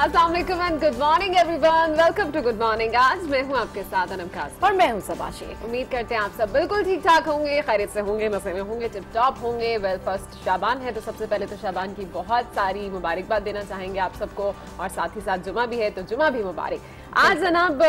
अस्सलाम वालेकुम and good morning everyone, welcome to good morning. आज मैं हूं आपके साथ अनम खास और मैं हूं सबाशी। उम्मीद करते हैं आप सब बिल्कुल ठीक ठाक होंगे, खैरियत से होंगे, मजे में होंगे, टिप टॉप होंगे। वेल, फर्स्ट शाबान है तो सबसे पहले तो शाबान की बहुत सारी मुबारकबाद देना चाहेंगे आप सबको, और साथ ही साथ जुमा भी है तो जुमा भी मुबारक। आज जनाब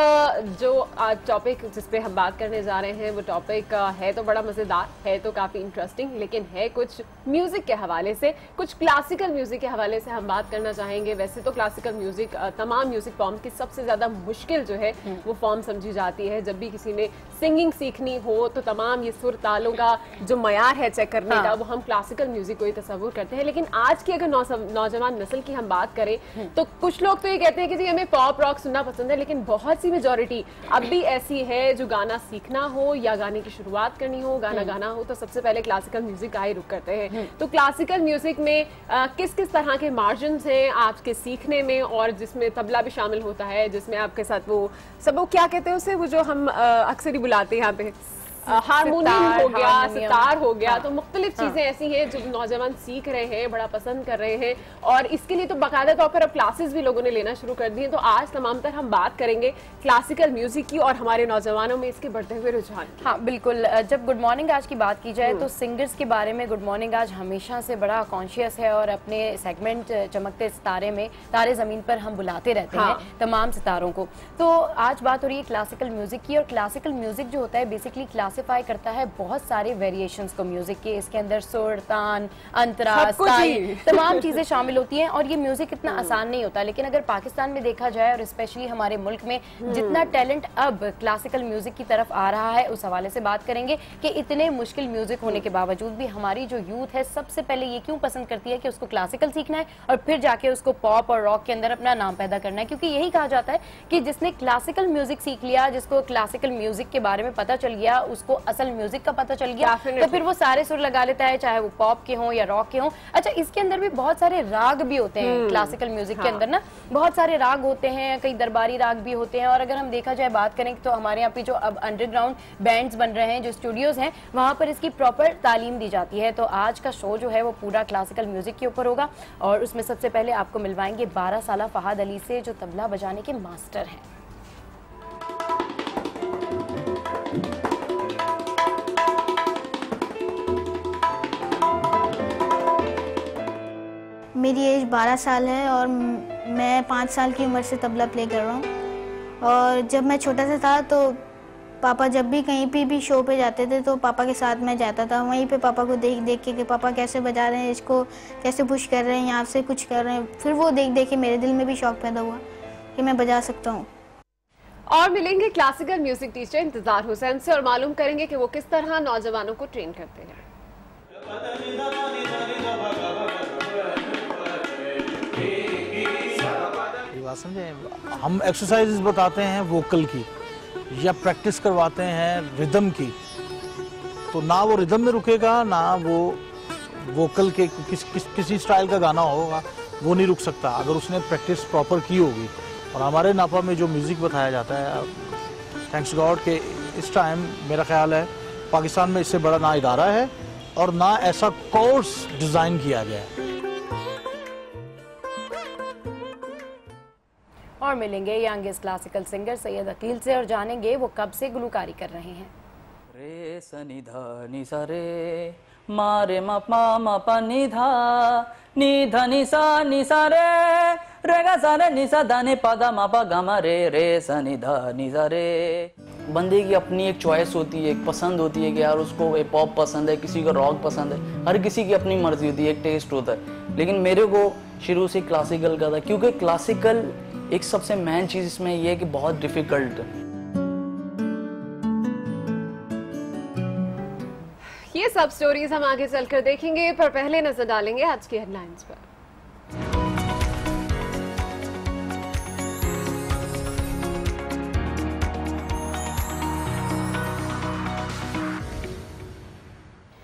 जो आज टॉपिक जिस पे हम बात करने जा रहे हैं वो टॉपिक है तो बड़ा मजेदार है, तो काफी इंटरेस्टिंग, लेकिन है कुछ म्यूजिक के हवाले से, कुछ क्लासिकल म्यूजिक के हवाले से हम बात करना चाहेंगे। वैसे तो क्लासिकल म्यूजिक तमाम म्यूजिक फॉर्म की सबसे ज्यादा मुश्किल जो है वो फॉर्म समझी जाती है। जब भी किसी ने सिंगिंग सीखनी हो तो तमाम ये सुर तालों का जो मयार है चेक करने का, वो हम क्लासिकल म्यूजिक को ही तस्वुर करते हैं। लेकिन आज की अगर नौजवान नस्ल की हम बात करें तो कुछ लोग तो ये कहते हैं कि जी हमें पॉप रॉक सुनना पसंद है, लेकिन बहुत सी मेजॉरिटी अब भी ऐसी है जो गाना सीखना हो या गाने की शुरुआत करनी हो, गाना गाना हो तो सबसे पहले क्लासिकल म्यूजिक का ही रुख करते हैं। तो क्लासिकल म्यूजिक में किस किस तरह के मार्जिन्स हैं आपके सीखने में, और जिसमें तबला भी शामिल होता है, जिसमें आपके साथ वो सब वो क्या कहते हैं उसे, वो जो हम अक्सर ही बुलाते हैं यहाँ पे हारमोनियम हो गया, सितार हो गया। तो मुख्तलिफ चीजें ऐसी हैं जो नौजवान सीख रहे हैं, बड़ा पसंद कर रहे हैं, और इसके लिए तो बाकायदा तौर पर अब क्लासेस भी लोगों ने लेना शुरू कर दिए। तो आज तमाम तर हम बात करेंगे क्लासिकल म्यूजिक की और हमारे नौजवानों में इसके बढ़ते हुए रुझान। हाँ बिल्कुल, जब गुड मॉर्निंग आज की बात की जाए तो सिंगर्स के बारे में गुड मॉर्निंग आज हमेशा से बड़ा कॉन्शियस है, और अपने सेगमेंट चमकते सितारे में तारे जमीन पर हम बुलाते रहते हैं तमाम सितारों को। तो आज बात हो रही है क्लासिकल म्यूजिक की, और क्लासिकल म्यूजिक जो होता है बेसिकली क्लासिफाई करता है बहुत सारे वेरिएशंस को म्यूजिक के। इसके अंदर सुर, तान, अंतरा, स्टाइल, तमाम चीजें शामिल होती हैं, और ये म्यूजिक इतना आसान नहीं होता। लेकिन अगर पाकिस्तान में देखा जाए और स्पेशली हमारे मुल्क में जितना टैलेंट अब क्लासिकल म्यूजिक की तरफ आ रहा है, उस हवाले से बात करेंगे कि इतने मुश्किल म्यूजिक होने के बावजूद भी हमारी जो यूथ है सबसे पहले ये क्यों पसंद करती है कि उसको क्लासिकल सीखना है और फिर जाके उसको पॉप और रॉक के अंदर अपना नाम पैदा करना है। क्योंकि यही कहा जाता है कि जिसने क्लासिकल म्यूजिक सीख लिया, जिसको क्लासिकल म्यूजिक के बारे में पता चल गया, उसको असल म्यूजिक का पता चल गया, तो फिर वो सारे सुर लगा लेता है, चाहे वो पॉप के हों या रॉक के हों। अच्छा, इसके अंदर भी बहुत सारे राग भी होते हैं क्लासिकल म्यूजिक के अंदर ना, बहुत सारे राग होते हैं, कई दरबारी राग भी होते हैं। और अगर हम देखा जाए बात करें तो हमारे यहाँ पे जो अब अंडरग्राउंड बैंड्स बन रहे हैं, जो स्टूडियोज हैं, वहाँ पर इसकी प्रॉपर तालीम दी जाती है। तो आज का शो जो है वो पूरा क्लासिकल म्यूजिक के ऊपर होगा, और उसमें सबसे पहले आपको मिलवाएंगे 12 साल फहाद अली से, जो तबला बजाने के मास्टर हैं। मेरी एज 12 साल है और मैं 5 साल की उम्र से तबला प्ले कर रहा हूँ। और जब मैं छोटा सा था तो पापा जब भी कहीं पे भी शो पे जाते थे तो पापा के साथ मैं जाता था। वहीं पे पापा को देख देख के कि पापा कैसे बजा रहे हैं, इसको कैसे पुश कर रहे हैं, यहाँ से कुछ कर रहे हैं। फिर वो देख देख के मेरे दिल में भी शौक पैदा हुआ कि मैं बजा सकता हूँ। और मिलेंगे क्लासिकल म्यूजिक टीचर इंतजार हुसैन से और मालूम करेंगे कि वो किस तरह नौजवानों को ट्रेन करते हैं। हम एक्सरसाइजेस बताते हैं वोकल की या प्रैक्टिस करवाते हैं रिदम की, तो ना वो रिदम में रुकेगा, ना वो वोकल के किसी स्टाइल का गाना होगा वो नहीं रुक सकता अगर उसने प्रैक्टिस प्रॉपर की होगी। और हमारे नापा में जो म्यूज़िक बताया जाता है, थैंक्स गॉड के इस टाइम मेरा ख्याल है पाकिस्तान में इससे बड़ा ना इदारा है और ना ऐसा कोर्स डिज़ाइन किया गया है। और मिलेंगे youngest classical singer Syed Aqeel से, और जानेंगे वो कब से गुलकारी कर रहे हैं। रे सनी धा नि सा रे मारे मा पा मा पा नि धा नि सा रे रे गा सा रे नि सा धा नि पा गा मा पा गा मा रे सनी धा नि सा रे। बंदे की अपनी एक चॉइस होती है, एक पसंद होती है कि यार उसको एक पॉप पसंद है, किसी को रॉक पसंद है, हर किसी की अपनी मर्जी होती है, एक टेस्ट होता है। लेकिन मेरे को शुरू से क्लासिकल का था, क्योंकि क्लासिकल एक सबसे मेन चीज इसमें यह है कि बहुत डिफिकल्ट है। ये सब स्टोरीज हम आगे चलकर देखेंगे, पर पहले नजर डालेंगे आज की हेडलाइंस पर।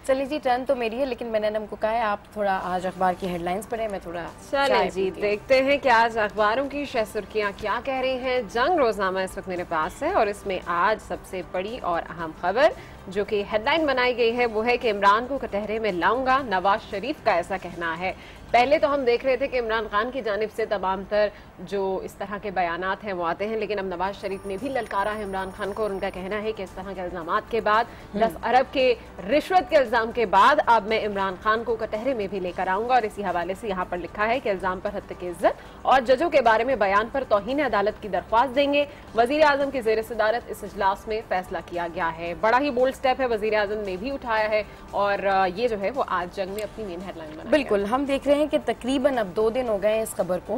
चलिए जी, टर्न तो मेरी है, लेकिन मैंने अनम को कहा है आप थोड़ा आज अखबार की हेडलाइंस पढ़ें, मैं थोड़ा चले जी देखते हैं कि आज अखबारों की शह सुर्खियां क्या कह रही हैं। जंग रोजनामा इस वक्त मेरे पास है और इसमें आज सबसे बड़ी और अहम खबर जो कि हेडलाइन बनाई गई है वो है कि इमरान को कटहरे में लाऊंगा, नवाज शरीफ का ऐसा कहना है। पहले तो हम देख रहे थे कि इमरान खान की जानिब से तमाम तर जो इस तरह के बयानात हैं वो आते हैं, लेकिन अब नवाज शरीफ ने भी ललकारा है इमरान खान को और उनका कहना है कि इस तरह के इल्जामात के बाद 10 अरब के रिश्वत के इल्जाम के बाद अब मैं इमरान खान को कटहरे में भी लेकर आऊंगा। और इसी हवाले से यहाँ पर लिखा है कि इल्जाम पर हत्या की इज्जत और जजों के बारे में बयान पर तौहीन अदालत की दरख्वास्त देंगे। वजीर आजम की जेर सदारत इस इजलास में फैसला किया गया है। बड़ा ही बोल्ड स्टेप है, वजीर आजम ने भी उठाया है और ये जो है वो आज जंग में अपनी मेन हेडलाइन बना। बिल्कुल, हम देख रहे हैं कि तकरीबन अब 2 दिन हो गए हैं इस खबर को।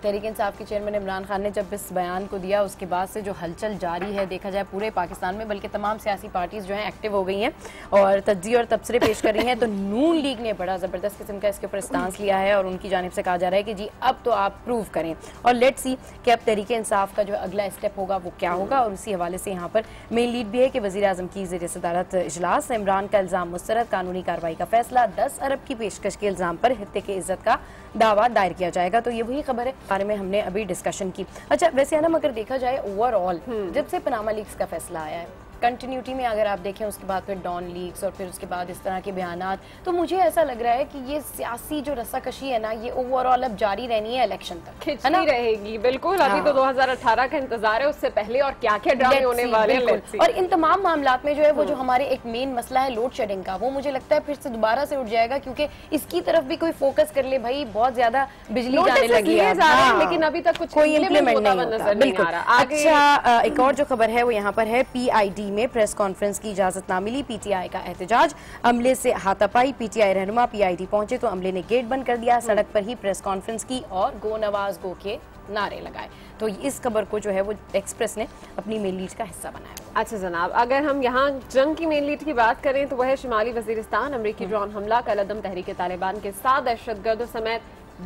तहरीक इंसाफ के चेयरमैन इमरान खान ने जब इस बयान को दिया उसके बाद से जो हलचल जारी है देखा जाए पूरे पाकिस्तान में, बल्कि तमाम सियासी पार्टीज जो हैं एक्टिव हो गई हैं और तज्ज़िये और तबसरे पेश कर रही हैं। तो नून लीग ने बड़ा ज़बरदस्त किस्म का इसके ऊपर स्टांस लिया है और उनकी जानिब से कहा जा रहा है कि जी अब तो आप प्रूव करें और लेट्स सी कि अब तहरीक इंसाफ का जो अगला स्टेप होगा वो क्या होगा। और उसी हवाले से यहाँ पर मेन लीड भी है कि वज़ीर आज़म की ज़ेर सदारत इजलास, इमरान का इल्ज़ाम मुस्तरद, कानूनी कार्रवाई का फैसला, 10 अरब की पेशकश के इल्ज़ाम पर हत्या की इज्जत का दावा दायर किया जाएगा। तो ये वही खबर है बारे में हमने अभी डिस्कशन की। अच्छा, वैसे ना अगर देखा जाए ओवरऑल जब से पनामा लीक्स का फैसला आया है, कंटिन्यूटी में अगर आप देखें उसके बाद फिर डॉन लीक्स और फिर उसके बाद इस तरह के बयानात, तो मुझे ऐसा लग रहा है कि ये सियासी जो रस्साकशी है ना ये ओवरऑल अब जारी रहनी है इलेक्शन तक, खिंचती रहेगी। बिल्कुल, अभी तो 2018 का इंतजार है, उससे पहले और क्या क्या ड्रामे होने वाले हैं। और इन तमाम मामलात में जो है वो जो हमारे एक मेन मसला है लोड शेडिंग का, वो मुझे लगता है फिर से दोबारा से उठ जाएगा क्योंकि इसकी तरफ भी कोई फोकस कर ले, भाई बहुत ज्यादा बिजली जाने लगी है लेकिन अभी तक कुछ कोई इम्प्लीमेंट नहीं नजर नहीं आ रहा। अच्छा, एक और जो खबर है वो यहाँ पर है, PID में प्रेस कॉन्फ्रेंस की इजाजत ना मिली, PTI का एहतजाज, अमले से हाथापाई, PTI रहनुमा PID पहुंचे तो अमले ने गेट बंद कर दिया, सड़क पर ही प्रेस कॉन्फ्रेंस की और गो नवाज गो के नारे लगाए। तो इस खबर को जो है वो एक्सप्रेस ने अपनी मेन लीड का हिस्सा बनाया। अच्छा जनाब, अगर हम यहाँ जंग की मेन लीड की बात करें तो वह शुमाली वजीरिस्तान, अमरीकी ड्रोन हमला, कलअदम तहरीक तालिबान के 7 दहशतगर्दों समेत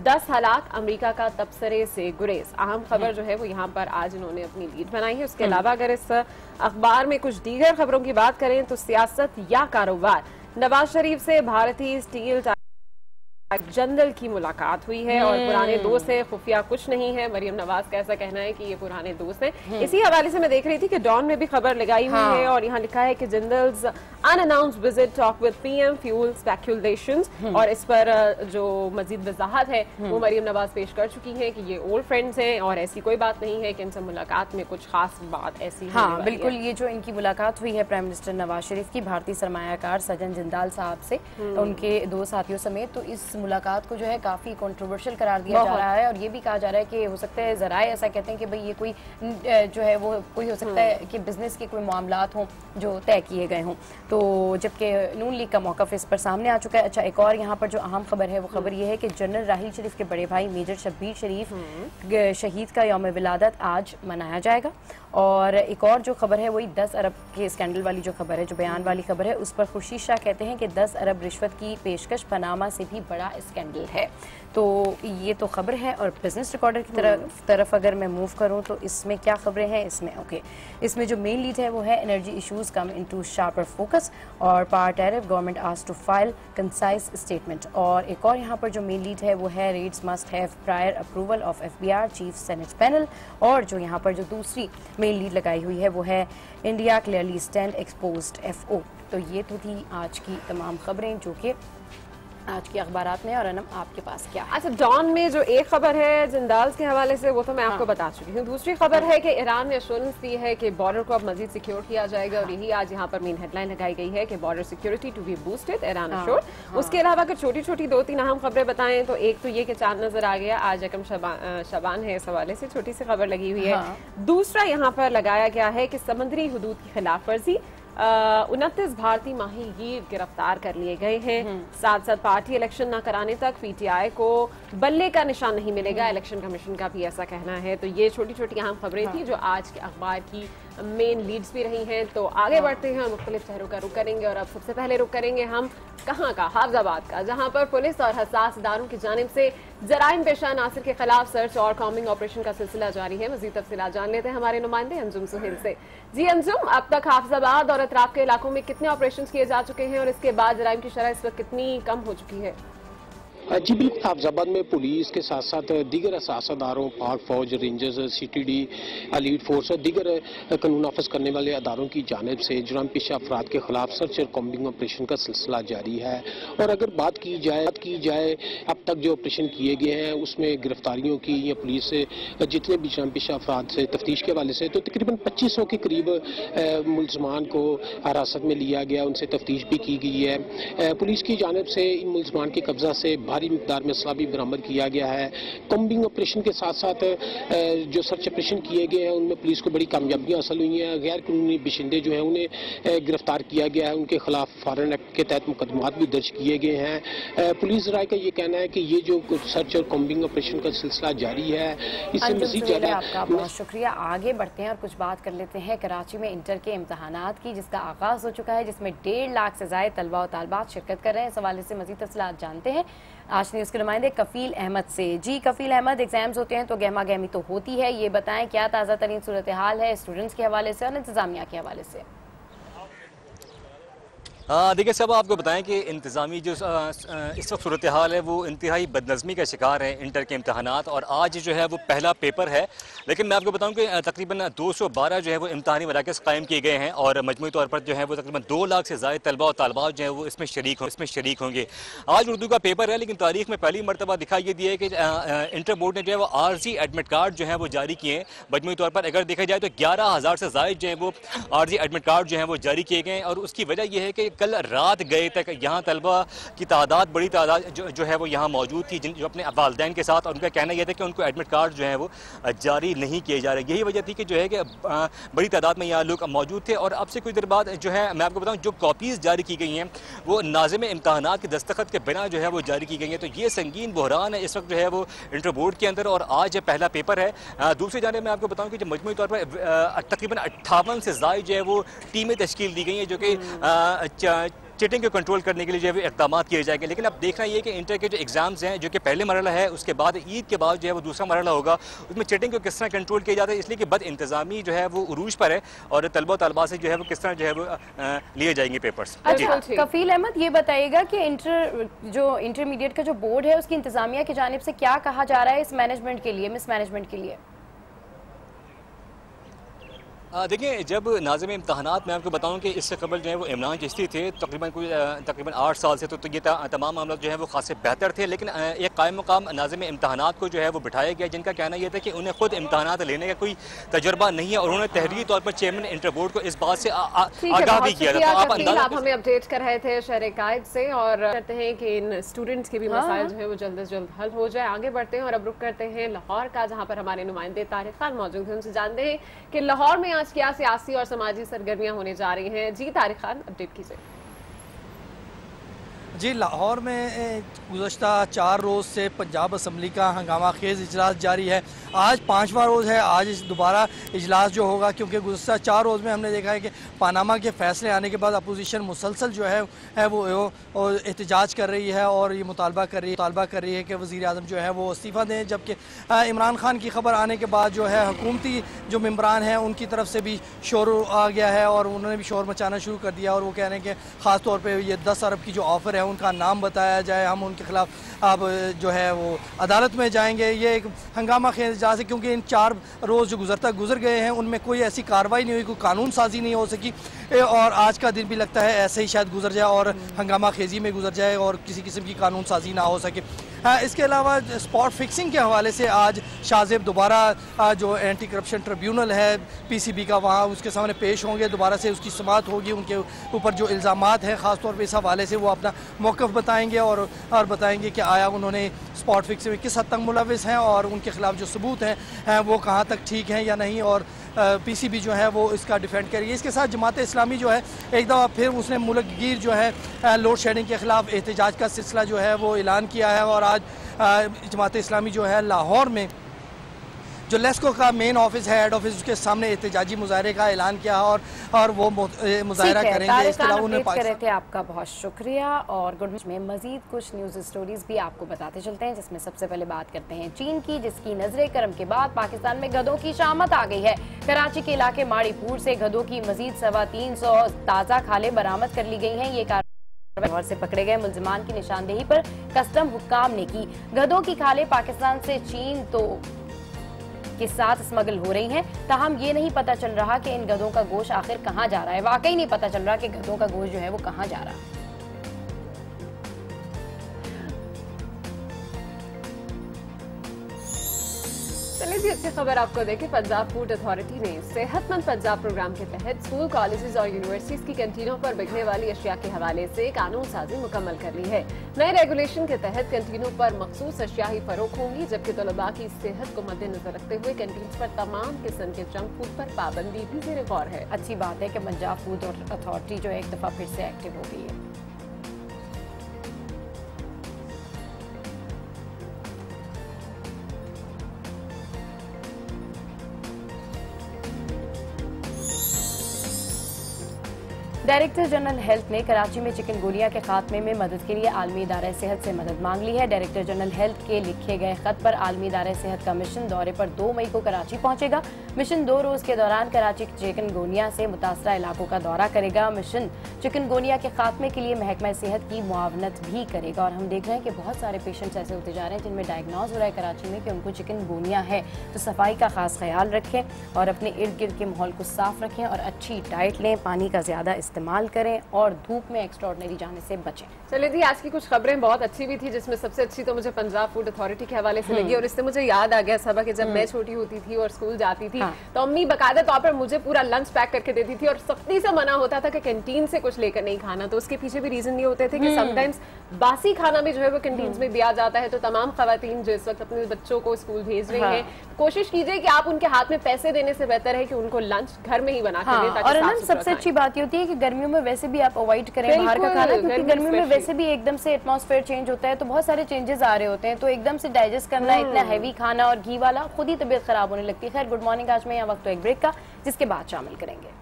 10 हलाक, अमरीका का तबसरे से गुरेज। अहम खबर जो है वो यहाँ पर आज इन्होंने अपनी लीड बनाई है। उसके अलावा अगर इस अखबार में कुछ दीगर खबरों की बात करें तो सियासत या कारोबार, नवाज शरीफ से भारतीय स्टील जनरल की मुलाकात हुई है और पुराने दोस्त हैं, खुफिया कुछ नहीं है। मरियम नवाज का ऐसा कहना है कि ये पुराने दोस्त हैं। इसी हवाले से मैं देख रही थी कि डॉन में भी खबर लगाई हुई है और यहाँ लिखा है कि generals unannounced visit talk with PM fuel speculations. और इस पर जो मजीद वजाहत है वो मरियम नवाज पेश कर चुकी है कि ये ओल्ड फ्रेंड्स हैं और ऐसी कोई बात नहीं है कि इनसे मुलाकात में कुछ खास बात ऐसी। हाँ बिल्कुल, ये जो इनकी मुलाकात हुई है प्राइम मिनिस्टर नवाज शरीफ की भारतीय सरमायाकार सजन जिंदाल साहब से, उनके 2 साथियों समेत, तो इस मुलाकात को जो है काफी कंट्रोवर्शियल करार दिया जा रहा है और ये भी कहा जा रहा है कि हो सकता है जराए ऐसा कहते हैं कि भाई ये कोई जो है वो कोई हो सकता है कि बिजनेस के कोई मामलात हों जो तय किए गए हों। तो जबकि नून लीग का मौक़िफ़ इस पर सामने आ चुका है। अच्छा, एक और यहाँ पर जो अहम खबर है वो खबर ये है कि जनरल राहिल शरीफ के बड़े भाई मेजर शब्बीर शरीफ शहीद का यौम विलादत आज मनाया जाएगा। और एक और जो खबर है वही 10 अरब के स्कैंडल वाली जो खबर है, जो बयान वाली खबर है, उस पर खुर्शीद शाह कहते हैं कि 10 अरब रिश्वत की पेशकश पनामा से भी बड़ा स्कैंडल है। तो ये तो खबर है। और बिजनेस रिकॉर्डर की तरफ अगर मैं मूव करूं तो इसमें क्या खबरें हैं, इसमें जो मेन लीड है वो है energy issues come into sharper focus और power tariff, government asked to file concise statement. और एक और यहाँ पर जो मेन लीड है वो है raids must have prior approval of FBR chief senate panel. और जो यहाँ पर जो दूसरी मेन लीड लगाई हुई है वो है India clearly stand exposed FO। तो ये तो थी आज की तमाम खबरें जो कि आज की अखबारात में। और अनम आपके पास क्या? अच्छा, डॉन में जो एक खबर है जिंदाल के हवाले से वो तो मैं आपको बता चुकी हूँ। दूसरी खबर है कि ईरान ने एश्योरेंस दी है कि बॉर्डर को अब मजीद सिक्योर किया जाएगा और यही आज यहाँ पर मेन हेडलाइन लगाई गई है कि border security to be boosted, Iran assured. उसके अलावा अगर छोटी छोटी 2-3 अहम खबरें बताएं तो एक तो ये कि चांद नजर आ गया, आज एकम शबान है, इस हवाले से छोटी सी खबर लगी हुई है। दूसरा यहाँ पर लगाया गया है कि समुद्री हुदूद की खिलाफ वर्जी, 29 भारतीय माहीगीर गिरफ्तार कर लिए गए हैं। साथ साथ पार्टी इलेक्शन न कराने तक PTI को बल्ले का निशान नहीं मिलेगा, इलेक्शन कमीशन का भी ऐसा कहना है। तो ये छोटी छोटी अहम खबरें थी जो आज के अखबार की मेन लीड्स भी रही हैं। तो आगे बढ़ते हैं और मुख्तलिफ शहरों का रुख करेंगे और अब सबसे पहले रुख करेंगे हम कहाँ का, हाफजाबाद का, जहाँ पर पुलिस और हसास इदारों की जानिब से जराइम पेशा नासिर के खिलाफ सर्च और कॉम्बिंग ऑपरेशन का सिलसिला जारी है। मजीद तफसीलात जान लेते हैं हमारे नुमाइंदे अंजुम सुहेल से। जी अंजुम, अब तक हाफजाबाद और अतराफ के इलाकों में कितने ऑपरेशन किए जा चुके हैं और इसके बाद जराइम की शरह इस वक्त कितनी कम हो चुकी है? जी बिल्कुल, हाफिजाबाद में पुलिस के साथ साथ दीगर सासादारों, पाक फौज, रेंजर्स, CTD, एलीट फोर्स और दीगर कानून नाफिज करने वाले अदारों की जानिब से जुर्म पेशा अफराद के खिलाफ सर्च और कॉम्बिंग ऑपरेशन का सिलसिला जारी है। और अगर बात की जाए अब तक जो ऑपरेशन किए गए हैं उसमें गिरफ्तारियों की या पुलिस से जितने भी जुर्म पेशा अफराद से तफ्तीश के हवाले से तो तकरीबन 2500 के करीब मुलजमान को हिरासत में लिया गया, उनसे तफ्तीश भी की गई है। पुलिस की जानिब से इन मुलजमान के कब्जा से भारी मिकदार में असला भी बरामद किया गया है। कॉम्बिंग ऑपरेशन के साथ साथ जो सर्च ऑपरेशन किए गए हैं उनमें पुलिस को बड़ी कामयाबियां हासिल हुई हैं। गैर कानूनी बिशिंदे जो हैं उन्हें गिरफ्तार किया गया है, उनके खिलाफ फॉरेन एक्ट के तहत मुकदमात भी दर्ज किए गए हैं। पुलिस राय का ये कहना है कि ये जो सर्च और कॉम्बिंग ऑपरेशन का सिलसिला जारी है, इससे मजीद ज्यादा। आपका बहुत शुक्रिया। आगे बढ़ते हैं और कुछ बात कर लेते हैं कराची में इंटर के इम्तहानात की, जिसका आगाज हो चुका है, जिसमें 1.5 लाख से ज्यादा तलबा और तालबात शिरकत कर रहे हैं। इस हवाले से मजीद तफसीलात जानते हैं आज न्यूज़ के नुमाइंदे कफील अहमद से। जी कफील अहमद, एग्जाम्स होते हैं तो गहमा गहमी तो होती है, ये बताएं क्या ताज़ा तरीन सूरत हाल है स्टूडेंट्स के हवाले से और इंतजामिया के हवाले से? देखिए सब आपको बताएं कि इंतज़ामी जो इस वक्त सूरत हाल है वो इंतहाई बदनज़मी का शिकार है इंटर के इम्तहानात। और आज जो है वो पहला पेपर है, लेकिन मैं आपको बताऊं कि तकरीबन 212 जो है वो इम्तहानी मराकज़ कायम किए गए हैं और मजमूई तौर पर जो है वो तकरीबन 2 लाख से ज़्यादा तलबा और तालबात जो है वो इसमें शरीक होंगे। आज उर्दू का पेपर है, लेकिन तारीख में पहली मरतबा दिखाई ये दिया है कि इंटर बोर्ड ने जो है वो आर्जी एडमिट कार्ड जो है वो जारी किए हैं। मजमूई तौर पर अगर देखा जाए तो 11,000 से ज़्यादा जो है वो आर्जी एडमिट कार्ड जो है वो जारी किए गए हैं। और उसकी वजह यह है कि कल रात गए तक यहाँ तलबा की तादाद, बड़ी तादाद जो है वो यहाँ मौजूद थी, जो अपने वालिदैन के साथ, और उनका कहना यह था कि उनको एडमिट कार्ड जो है वो जारी नहीं किए जा रहे। यही वजह थी कि जो है कि बड़ी तादाद में यहाँ लोग मौजूद थे। और अब से कुछ देर बाद जो है मैं आपको बताऊँ जो कॉपीज़ जारी की गई हैं वो नाज़िम इम्तहानात के दस्तखत के बिना जो है वो जारी की गई हैं। तो ये संगीन बहरान है इस वक्त जो है वो इंटर बोर्ड के अंदर, और आज पहला पेपर है। दूसरी जाने मैं आपको बताऊँ कि जो मजमूई तौर पर तकरीबन 58 से ज़्यादा जो है वो टीमें तश्कील दी गई हैं जो कि चीटिंग को कंट्रोल करने के लिए जो है इक़दाम किए जाएंगे। लेकिन अब देखना ये कि इंटर के जो एग्जाम्स हैं जो कि पहले मरहला है, उसके बाद ईद के बाद जो है वो दूसरा मरहला होगा, उसमें चीटिंग को किस तरह कंट्रोल किया जाता है, इसलिए कि बद इंतज़ामी जो है वो उरूज पर है और तलबा तलबा से जो है वो किस तरह जो है वो लिए जाएंगे पेपर्स। अच्छा कफील अहमद, ये बताइएगा कि इंटरमीडिएट का जो बोर्ड है उसकी इंतजामिया की जानिब से क्या कहा जा रहा है इस मैनेजमेंट के लिए, मिस मैनेजमेंट के लिए? देखिए जब नाज़िम इम्तहानात मैं आपको बताऊं कि इससे कबल जो है वो इमरान चिश्ती थे तकरीबन 8 साल से, तो ये तमाम मामला जो है वो खासे बेहतर थे। लेकिन एक कायम मुकाम नाज़िम इम्तहानात को जो है वो बिठाया गया, जिनका कहना यह था कि उन्हें खुद इम्तहानात लेने का कोई तजुर्बा नहीं है और उन्होंने तहरीरी तौर पर चेयरमैन इंटर बोर्ड को इस बात से आगाह भी किया था। आप हमें अपडेट कर रहे थे शहर कायद से, और कहते हैं कि इन स्टूडेंट्स के भी मसाइल जो है वो जल्द से जल्द हल हो जाए। आगे बढ़ते हैं और अब रुक करते हैं लाहौर का, जहाँ पर हमारे नुमाइंदे तारिक खान मौजूद हैं। उनसे जानते हैं कि लाहौर में आज क्या सियासी और समाजी सरगर्मियां होने जा रही हैं। जी तारिक खान, अपडेट कीजिए। जी लाहौर में गुज़श्ता 4 रोज़ से पंजाब असम्बली का हंगामा खेज़ इजलास जारी है। आज 5वां रोज़ है, आज दोबारा इजलास जो होगा, क्योंकि गुज़श्ता 4 रोज़ में हमने देखा है कि पानामा के फैसले आने के बाद अपोजिशन मुसलसल जो है वो एहतजाज कर रही है और ये मुतालबा कर रही है कि वज़ीर आज़म जो है वो इस्तीफ़ा दें। जबकि इमरान खान की खबर आने के बाद जो है हुकूमती जो मेम्बरान हैं उनकी तरफ से भी शोर आ गया है और उन्होंने भी शोर मचाना शुरू कर दिया और वो कह रहे हैं कि ख़ास तौर पर ये 10 अरब की जो ऑफ़र है उनका नाम बताया जाए, हम उनके खिलाफ अब जो है वो अदालत में जाएंगे। ये एक हंगामा खेज इजलास है क्योंकि इन 4 रोज़ जो गुजर गए हैं उनमें कोई ऐसी कार्रवाई नहीं हुई, कोई कानून साजी नहीं हो सकी और आज का दिन भी लगता है ऐसे ही शायद गुजर जाए और हंगामा खेजी में गुजर जाए और किसी किस्म की कानून साजी ना हो सके। इसके अलावा स्पॉट फिक्सिंग के हवाले से आज शाहजेब दोबारा जो एंटी करप्शन ट्रिब्यूनल है PCB का वहाँ उसके सामने पेश होंगे, दोबारा से उसकी समाअत होगी, उनके ऊपर जो इल्ज़ामात हैं ख़ास तौर पे इस हवाले से वो अपना मौक़िफ़ बताएंगे और बताएंगे कि आया उन्होंने स्पॉट फिक्सिंग में किस हद तक मुलविस हैं और उनके खिलाफ जो सबूत हैं वो कहाँ तक ठीक हैं या नहीं, और PCB जो है वो इसका डिफेंड करेगी। इसके साथ जमात इस्लामी जो है एक दफ़ा फिर उसने मुल्क गिर जो है लोड शेडिंग के ख़िलाफ़ एहतजाज का सिलसिला जो है वो ऐलान किया है और आज जमात इस्लामी जो है लाहौर में जो लेस्को का मेन ऑफिस है, हेड ऑफिस, उसके सामने एहतजाजी मुजाहरे का ऐलान किया और वो मुजाहरा करेंगे। इसके अलावा उन्हें कर रहे थे, आपका बहुत शुक्रिया। और गुड में मजीद कुछ न्यूज़ स्टोरीज भी आपको बताते चलते हैं, जिसमें सबसे पहले बात करते हैं चीन की, जिसकी नजरे करम के बाद पाकिस्तान में गधों की शामत आ गई है। कराची के इलाके माड़ीपुर से गधों की मजीद 325 ताज़ा खालें बरामद कर ली गई हैं। ये और से पकड़े गए मुलजमान की निशानदेही पर कस्टम हुक्काम ने की। गधों की खालें पाकिस्तान से चीन के साथ स्मगल हो रही हैं, ताहम ये नहीं पता चल रहा कि इन गधों का गोश्त आखिर कहां जा रहा है। वाकई नहीं पता चल रहा कि गधों का गोश्त जो है वो कहां जा रहा है। चलिए जी, अच्छी खबर आपको देखें। पंजाब फूड अथॉरिटी ने सेहतमंद पंजाब प्रोग्राम के तहत स्कूल, कॉलेजेस और यूनिवर्सिटीज की कैंटीनों पर बिकने वाली अशिया के हवाले से कानून साजी मुकम्मल कर ली है। नए रेगुलेशन के तहत कैंटीनों पर मखसूस अशिया ही फरोख्त होंगी, जबकि तलबा की सेहत को मद्देनजर रखते हुए कैंटीन पर तमाम किस्म के जंक फूड पर पाबंदी भी ज़ेरे गौर है। अच्छी बात है कि पंजाब फूड अथॉरिटी जो है एक दफा फिर से एक्टिव हो गई है। डायरेक्टर जनरल हेल्थ ने कराची में चिकनगुनिया के खात्मे में मदद के लिए आलमी इदारा सेहत से मदद मांग ली है। डायरेक्टर जनरल हेल्थ के लिखे गए खत पर आलमी इदारा सेहत का मिशन दौरे पर 2 मई को कराची पहुंचेगा। मिशन 2 रोज के दौरान कराची चिकनगुनिया से मुतासरा इलाकों का दौरा करेगा। मिशन चिकनगुनिया के खात्मे के लिए महकमा सेहत की मुआवनत भी करेगा। और हम देख रहे हैं कि बहुत सारे पेशेंट्स ऐसे होते जा रहे हैं जिनमें डायग्नोज हो रहा है कराची में कि उनको चिकनगुनिया है। तो सफाई का खास ख्याल रखें और अपने इर्द गिर्द के माहौल को साफ रखें और अच्छी डाइट लें, पानी का ज्यादा इस्तेमाल करें और धूप में एक्स्ट्राऑर्डिनरी जाने से बचें। चलिए जी, आज की कुछ खबरें बहुत अच्छी भी थी, जिसमें सबसे अच्छी तो मुझे पंजाब फूड अथॉरिटी के हवाले से लगी। और इससे मुझे याद आ गया सबा कि जब मैं छोटी होती थी और स्कूल जाती थी तो अम्मी बकायदा तौर पर मुझे पूरा लंच पैक करके देती थी और सख्ती से मना होता था कि कैंटीन से कुछ लेकर नहीं खाना। तो उसके पीछे भी रीजन ये होते थे कि समटाइम्स बासी खाना भी जो है वो कैंटीन में दिया जाता है। तो तमाम खवातीन जो इस वक्त अपने बच्चों को स्कूल भेज रही हैं, कोशिश कीजिए कि आप उनके हाथ में पैसे देने से बेहतर है कि उनको लंच घर में ही बना के दें। और सबसे अच्छी बात ये होती है कि गर्मियों में वैसे भी आप अवॉइड करें बाहर का खाना, क्योंकि गर्मियों में वैसे भी एकदम से एटमॉस्फेयर चेंज होता है तो बहुत सारे चेंजेस आ रहे होते हैं। तो एकदम से डाइजेस्ट करना इतना हैवी खाना और घी वाला खुद ही तबीयत खराब होने लगती है। खैर, गुड मॉर्निंग आज में यहाँ वक्त तो एक ब्रेक का, जिसके बाद शामिल करेंगे।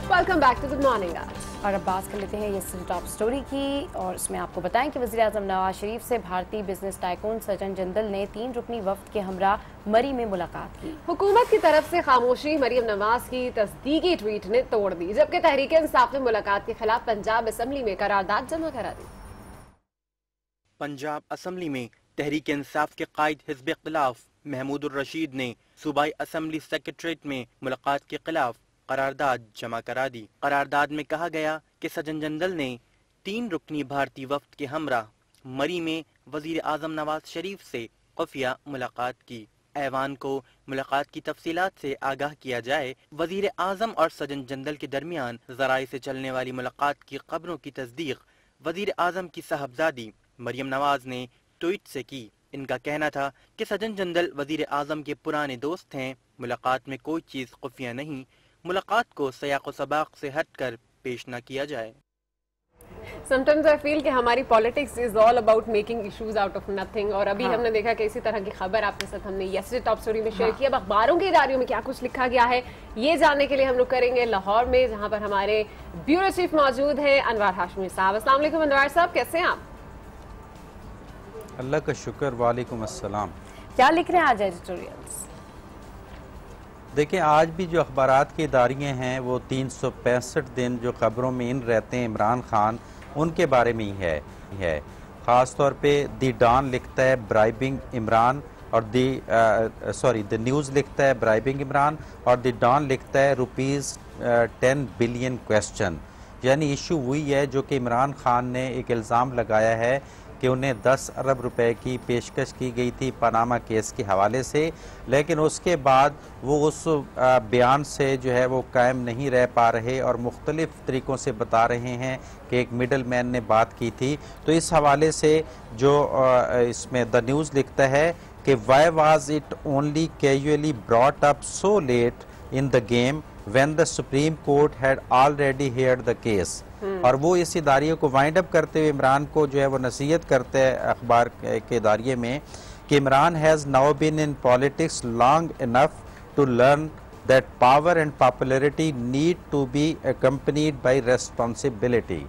Welcome back to good morning आज। और अब बात कर लेते हैं ये टॉप स्टोरी की, और इसमें आपको बताएं कि वज़ीर आज़म नवाज शरीफ से भारतीय बिजनेस टाइकून सचिन जिंदल ने 3 रुकनी वफ्द के हमरा मरी में मुलाकात की। हुकूमत की तरफ से खामोशी मरियम नवाज की तस्दीकी ट्वीट ने तोड़ दी, जबकि तहरीक इंसाफ ने मुलाकात के खिलाफ पंजाब असम्बली में करारदाद जमा करा दी। पंजाब असम्बली में तहरीक इंसाफ के कायद हिज़्ब इख्तिलाफ महमूद उर रशीद ने सूबाई असम्बली सेक्रेटरीट में मुलाकात के खिलाफ करारदाद जमा करा दी। करारदाद में कहा गया कि सचिन जिंदल ने 3 रुकनी भारतीय वफ्द के हमरा मरी में वजीर आजम नवाज शरीफ से खुफिया मुलाकात की। ऐवान को मुलाकात की तफसीलात से आगाह किया जाए। वजीर आजम और सचिन जिंदल के दरमियान ज़राए से चलने वाली मुलाकात की खबरों की तस्दीक वजीर आजम की साहबजादी मरियम नवाज ने ट्वीट से की। इनका कहना था कि सचिन जिंदल वजीर आजम के पुराने दोस्त हैं। मुलाकात में कोई चीज़ खुफिया नहीं, मुलाकात को सयाक़ो सबाक़ से हटकर पेश न किया जाए। Sometimes I feel कि हमारी politics is all about making issues out of nothing. और अभी हमने देखा कि इसी तरह की खबर आपके साथ हमने यस्टरडे टॉप स्टोरी में शेयर की। अब अखबारों की इदारियों में क्या कुछ लिखा गया है ये जानने के लिए हम लोग करेंगे लाहौर में, जहां पर हमारे ब्यूरो चीफ मौजूद हैं अनवर हाशमी साहब। अस्सलाम वालेकुम अनवर साहब, कैसे हैं आप? अल्लाह का शुक्र, वालेकुम अस्सलाम। क्या लिख रहे हैं आज एडिटोरियल्स? देखिए, आज भी जो अखबारात की इदारियाँ हैं वो 365 दिन जो खबरों में इन रहते हैं इमरान खान, उनके बारे में ही है। ख़ास तौर पे दी डॉन लिखता है ब्राइबिंग इमरान और द न्यूज़ लिखता है ब्राइबिंग इमरान और दी डॉन लिखता है ₹10 बिलियन क्वेश्चन। यानी इशू हुई है जो कि इमरान खान ने एक इल्ज़ाम लगाया है कि उन्हें 10 अरब रुपए की पेशकश की गई थी पनामा केस के हवाले से, लेकिन उसके बाद वो उस बयान से जो है वो कायम नहीं रह पा रहे और मुख्तलिफ तरीक़ों से बता रहे हैं कि एक मिडल मैन ने बात की थी। तो इस हवाले से जो इसमें द न्यूज़ लिखता है कि why was it only casually brought up so let in the game when the supreme court had already heard the case. और वो इस इदारियों को वाइंड अप करते हुए इमरान को जो है वो नसीहत करते हैं अखबार के इदारिये में कि Imran has now been in politics long enough to learn that power and popularity need to be accompanied by responsibility.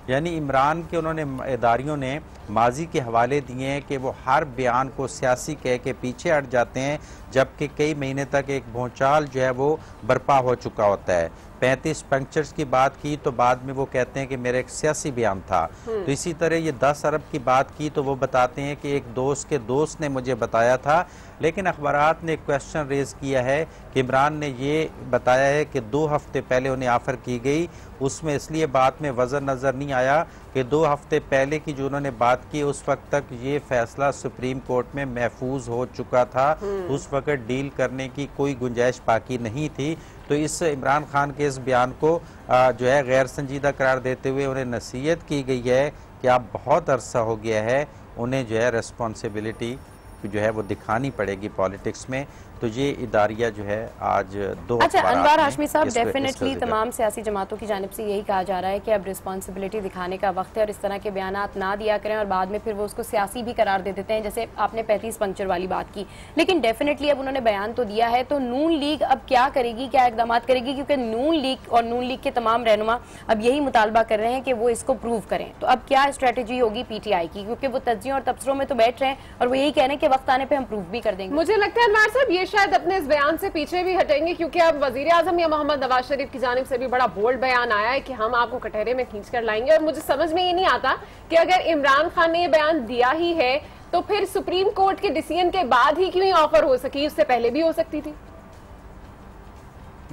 यानी इमरान के उन्होंने इदारियों ने माजी के हवाले दिए हैं कि वो हर बयान को सियासी कह के पीछे हट जाते हैं, जबकि कई महीने तक एक भूचाल जो है वो बर्पा हो चुका होता है। 35 पंक्चर्स की बात की तो बाद में वो कहते हैं कि मेरा एक सियासी बयान था। तो इसी तरह ये 10 अरब की बात की तो वो बताते हैं कि एक दोस्त के दोस्त ने मुझे बताया था। लेकिन अखबारात ने एक क्वेश्चन रेज किया है कि इमरान ने ये बताया है कि 2 हफ्ते पहले उन्हें ऑफर की गई, उसमें इसलिए बात में वजन नज़र नहीं आया कि 2 हफ्ते पहले की जो उन्होंने बात की उस वक्त तक ये फैसला सुप्रीम कोर्ट में महफूज हो चुका था, उस वक्त डील करने की कोई गुंजाइश बाकी नहीं थी। तो इस इमरान खान के इस बयान को जो है गैर संजीदा करार देते हुए उन्हें नसीहत की गई है कि आप बहुत अरसा हो गया है, उन्हें जो है रिस्पॉन्सिबिलिटी जो है वो दिखानी पड़ेगी पॉलिटिक्स में। तो ये इदारिया जो है आज 2 अच्छा अनवार हाशमी साहब, डेफिनेटली तमाम सियासी जमातों की जानिब से यही कहा जा रहा है कि अब रिस्पॉन्सिबिलिटी दिखाने का वक्त है और इस तरह के बयानात ना दिया करें और बाद में फिर वो उसको सियासी भी करार दे देते हैं, जैसे आपने 35 पंक्चर वाली बात की। लेकिन डेफिनेटली अब उन्होंने बयान तो दिया है, तो नून लीग अब क्या करेगी, क्या इकदाम करेगी? क्योंकि नून लीग और नून लीग के तमाम रहनुमा अब यही मुतालबा कर रहे हैं कि वो इसको प्रूव करें। तो अब क्या स्ट्रेटेजी होगी PTI की, क्योंकि वो तज्जियों और तबसरों में तो बैठ रहे हैं और वो यही कह रहे हैं कि वक्त आने पर हम प्रूव भी कर देंगे। मुझे लगता है अनवार साहब ये शायद अपने इस बयान से पीछे भी हटेंगे, क्योंकि अब वजीर आजम या मोहम्मद नवाज शरीफ की जानिब से भी बड़ा बोल्ड बयान आया है कि हम आपको कटहरे में खींच कर लाएंगे। और मुझे समझ में ये नहीं आता कि अगर इमरान खान ने ये बयान दिया ही है तो फिर सुप्रीम कोर्ट के डिसीजन के बाद ही क्यों ऑफर हो सकी, उससे पहले भी हो सकती थी।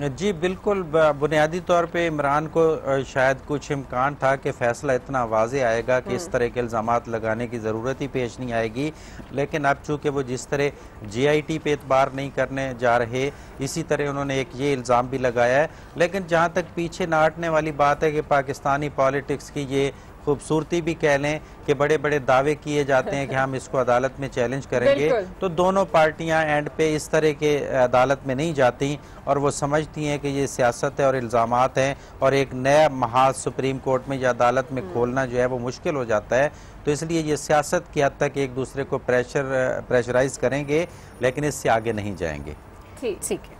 जी बिल्कुल, बुनियादी तौर पे इमरान को शायद कुछ इम्कान था कि फैसला इतना वाज़े आएगा कि इस तरह के इल्ज़ामात लगाने की ज़रूरत ही पेश नहीं आएगी। लेकिन अब चूँकि वो जिस तरह GIT पे एतबार नहीं करने जा रहे, इसी तरह उन्होंने एक ये इल्ज़ाम भी लगाया है। लेकिन जहाँ तक पीछे न हटने वाली बात है कि पाकिस्तानी पॉलिटिक्स की ये खूबसूरती भी कह लें कि बड़े बड़े दावे किए जाते हैं कि हम इसको अदालत में चैलेंज करेंगे, तो दोनों पार्टियां एंड पे इस तरह के अदालत में नहीं जाती और वो समझती हैं कि ये सियासत है और इल्ज़ामात हैं और एक नया महाज सुप्रीम कोर्ट में या अदालत में खोलना जो है वो मुश्किल हो जाता है। तो इसलिए ये सियासत की हद तक एक दूसरे को प्रेशराइज करेंगे, लेकिन इससे आगे नहीं जाएंगे। ठीक है।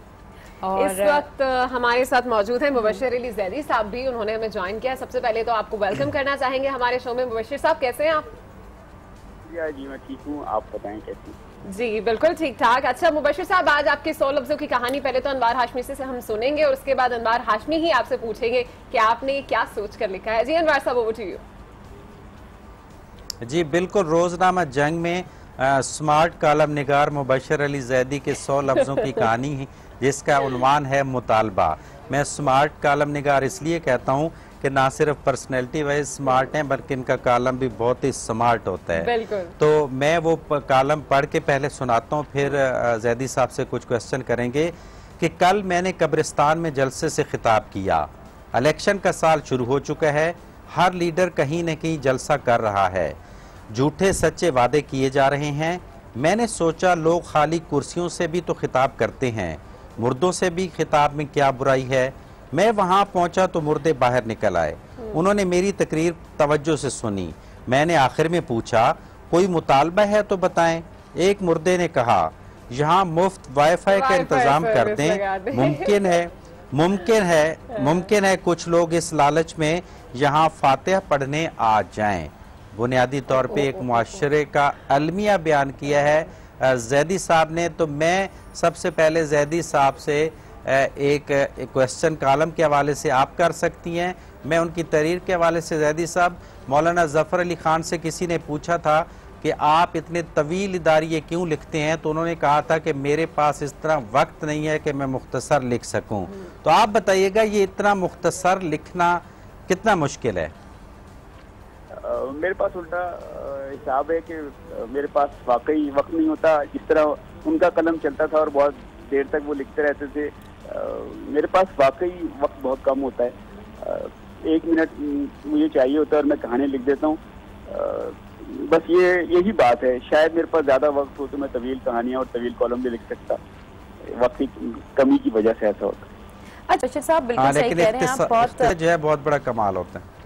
और इस वक्त हमारे साथ मौजूद हैं मुबश्शिर अली जैदी साहब भी, उन्होंने हमें ज्वाइन किया। सबसे पहले तो आपको वेलकम करना चाहेंगे हमारे शो में। मुबश्शिर साहब कैसे हैं आप? जी मैं ठीक हूँ, आप बताएं कैसी? जी बिल्कुल ठीक ठाक। अच्छा मुबश्शिर साहब, आज आपके 100 लफ्जों की कहानी पहले तो अनवार हाशमी से हम सुनेंगे और उसके बाद अनवार हाशमी ही आपसे पूछेंगे कि आपने क्या सोच कर लिखा है। जी अनवार साहब, ओवर टू यू। जी बिल्कुल, रोजनामा जंग में स्मार्ट कालम निगार मुबश्शिर अली जैदी के 100 लफ्जों की कहानी है जिसका उन्वान है मुतालबा। मैं स्मार्ट कालम निगार इसलिए कहता हूँ कि ना सिर्फ पर्सनैलिटी वाइज स्मार्ट हैं बल्कि इनका कालम भी बहुत ही स्मार्ट होता है। तो मैं वो कालम पढ़ के पहले सुनाता हूँ, फिर जैदी साहब से कुछ क्वेश्चन करेंगे। कि कल मैंने कब्रिस्तान में जलसे से खिताब किया। इलेक्शन का साल शुरू हो चुका है, हर लीडर कहीं न कहीं जलसा कर रहा है, झूठे सच्चे वादे किए जा रहे हैं। मैंने सोचा लोग खाली कुर्सियों से भी तो खिताब करते हैं, मुर्दों से भी खिताब में क्या बुराई है। मैं वहां पहुंचा तो मुर्दे बाहर निकल आए। उन्होंने मेरी तकरीर तवज्जो से सुनी। मैंने आखिर में पूछा कोई मुतालबा है तो बताएं। एक मुर्दे ने कहा यहाँ मुफ्त वाईफाई का इंतजाम कर दें। मुमकिन है कुछ लोग इस लालच में यहाँ फातिहा पढ़ने आ जाएं। बुनियादी तौर पे एक मुआशरे का अलमिया बयान किया है जैदी साहब ने। तो मैं सबसे पहले जैदी साहब से एक क्वेश्चन कालम के हवाले से आप कर सकती हैं, मैं उनकी तहरीर के हवाले से। जैदी साहब, मौलाना जफर अली खान से किसी ने पूछा था कि आप इतने तवील इदारिये क्यों लिखते हैं, तो उन्होंने कहा था कि मेरे पास इस तरह वक्त नहीं है कि मैं मुख्तसर लिख सकूं। तो आप बताइएगा ये इतना मुख्तसर लिखना कितना मुश्किल है? मेरे पास उल्टा हिसाब है कि मेरे पास वाकई वक्त नहीं होता। जिस तरह उनका कलम चलता था और बहुत देर तक वो लिखते रहते थे, मेरे पास वाकई वक्त बहुत कम होता है। 1 मिनट मुझे चाहिए होता है और मैं कहानी लिख देता हूँ। बस यही बात है। शायद मेरे पास ज्यादा वक्त हो तो मैं तवील कहानियां और तवील कॉलम भी लिख सकता, वक्त की कमी की वजह से ऐसा होता है। अच्छा साहब, बिल्कुल सही कह रहे हैं आप। बहुत जो है बहुत बड़ा कमाल होता है।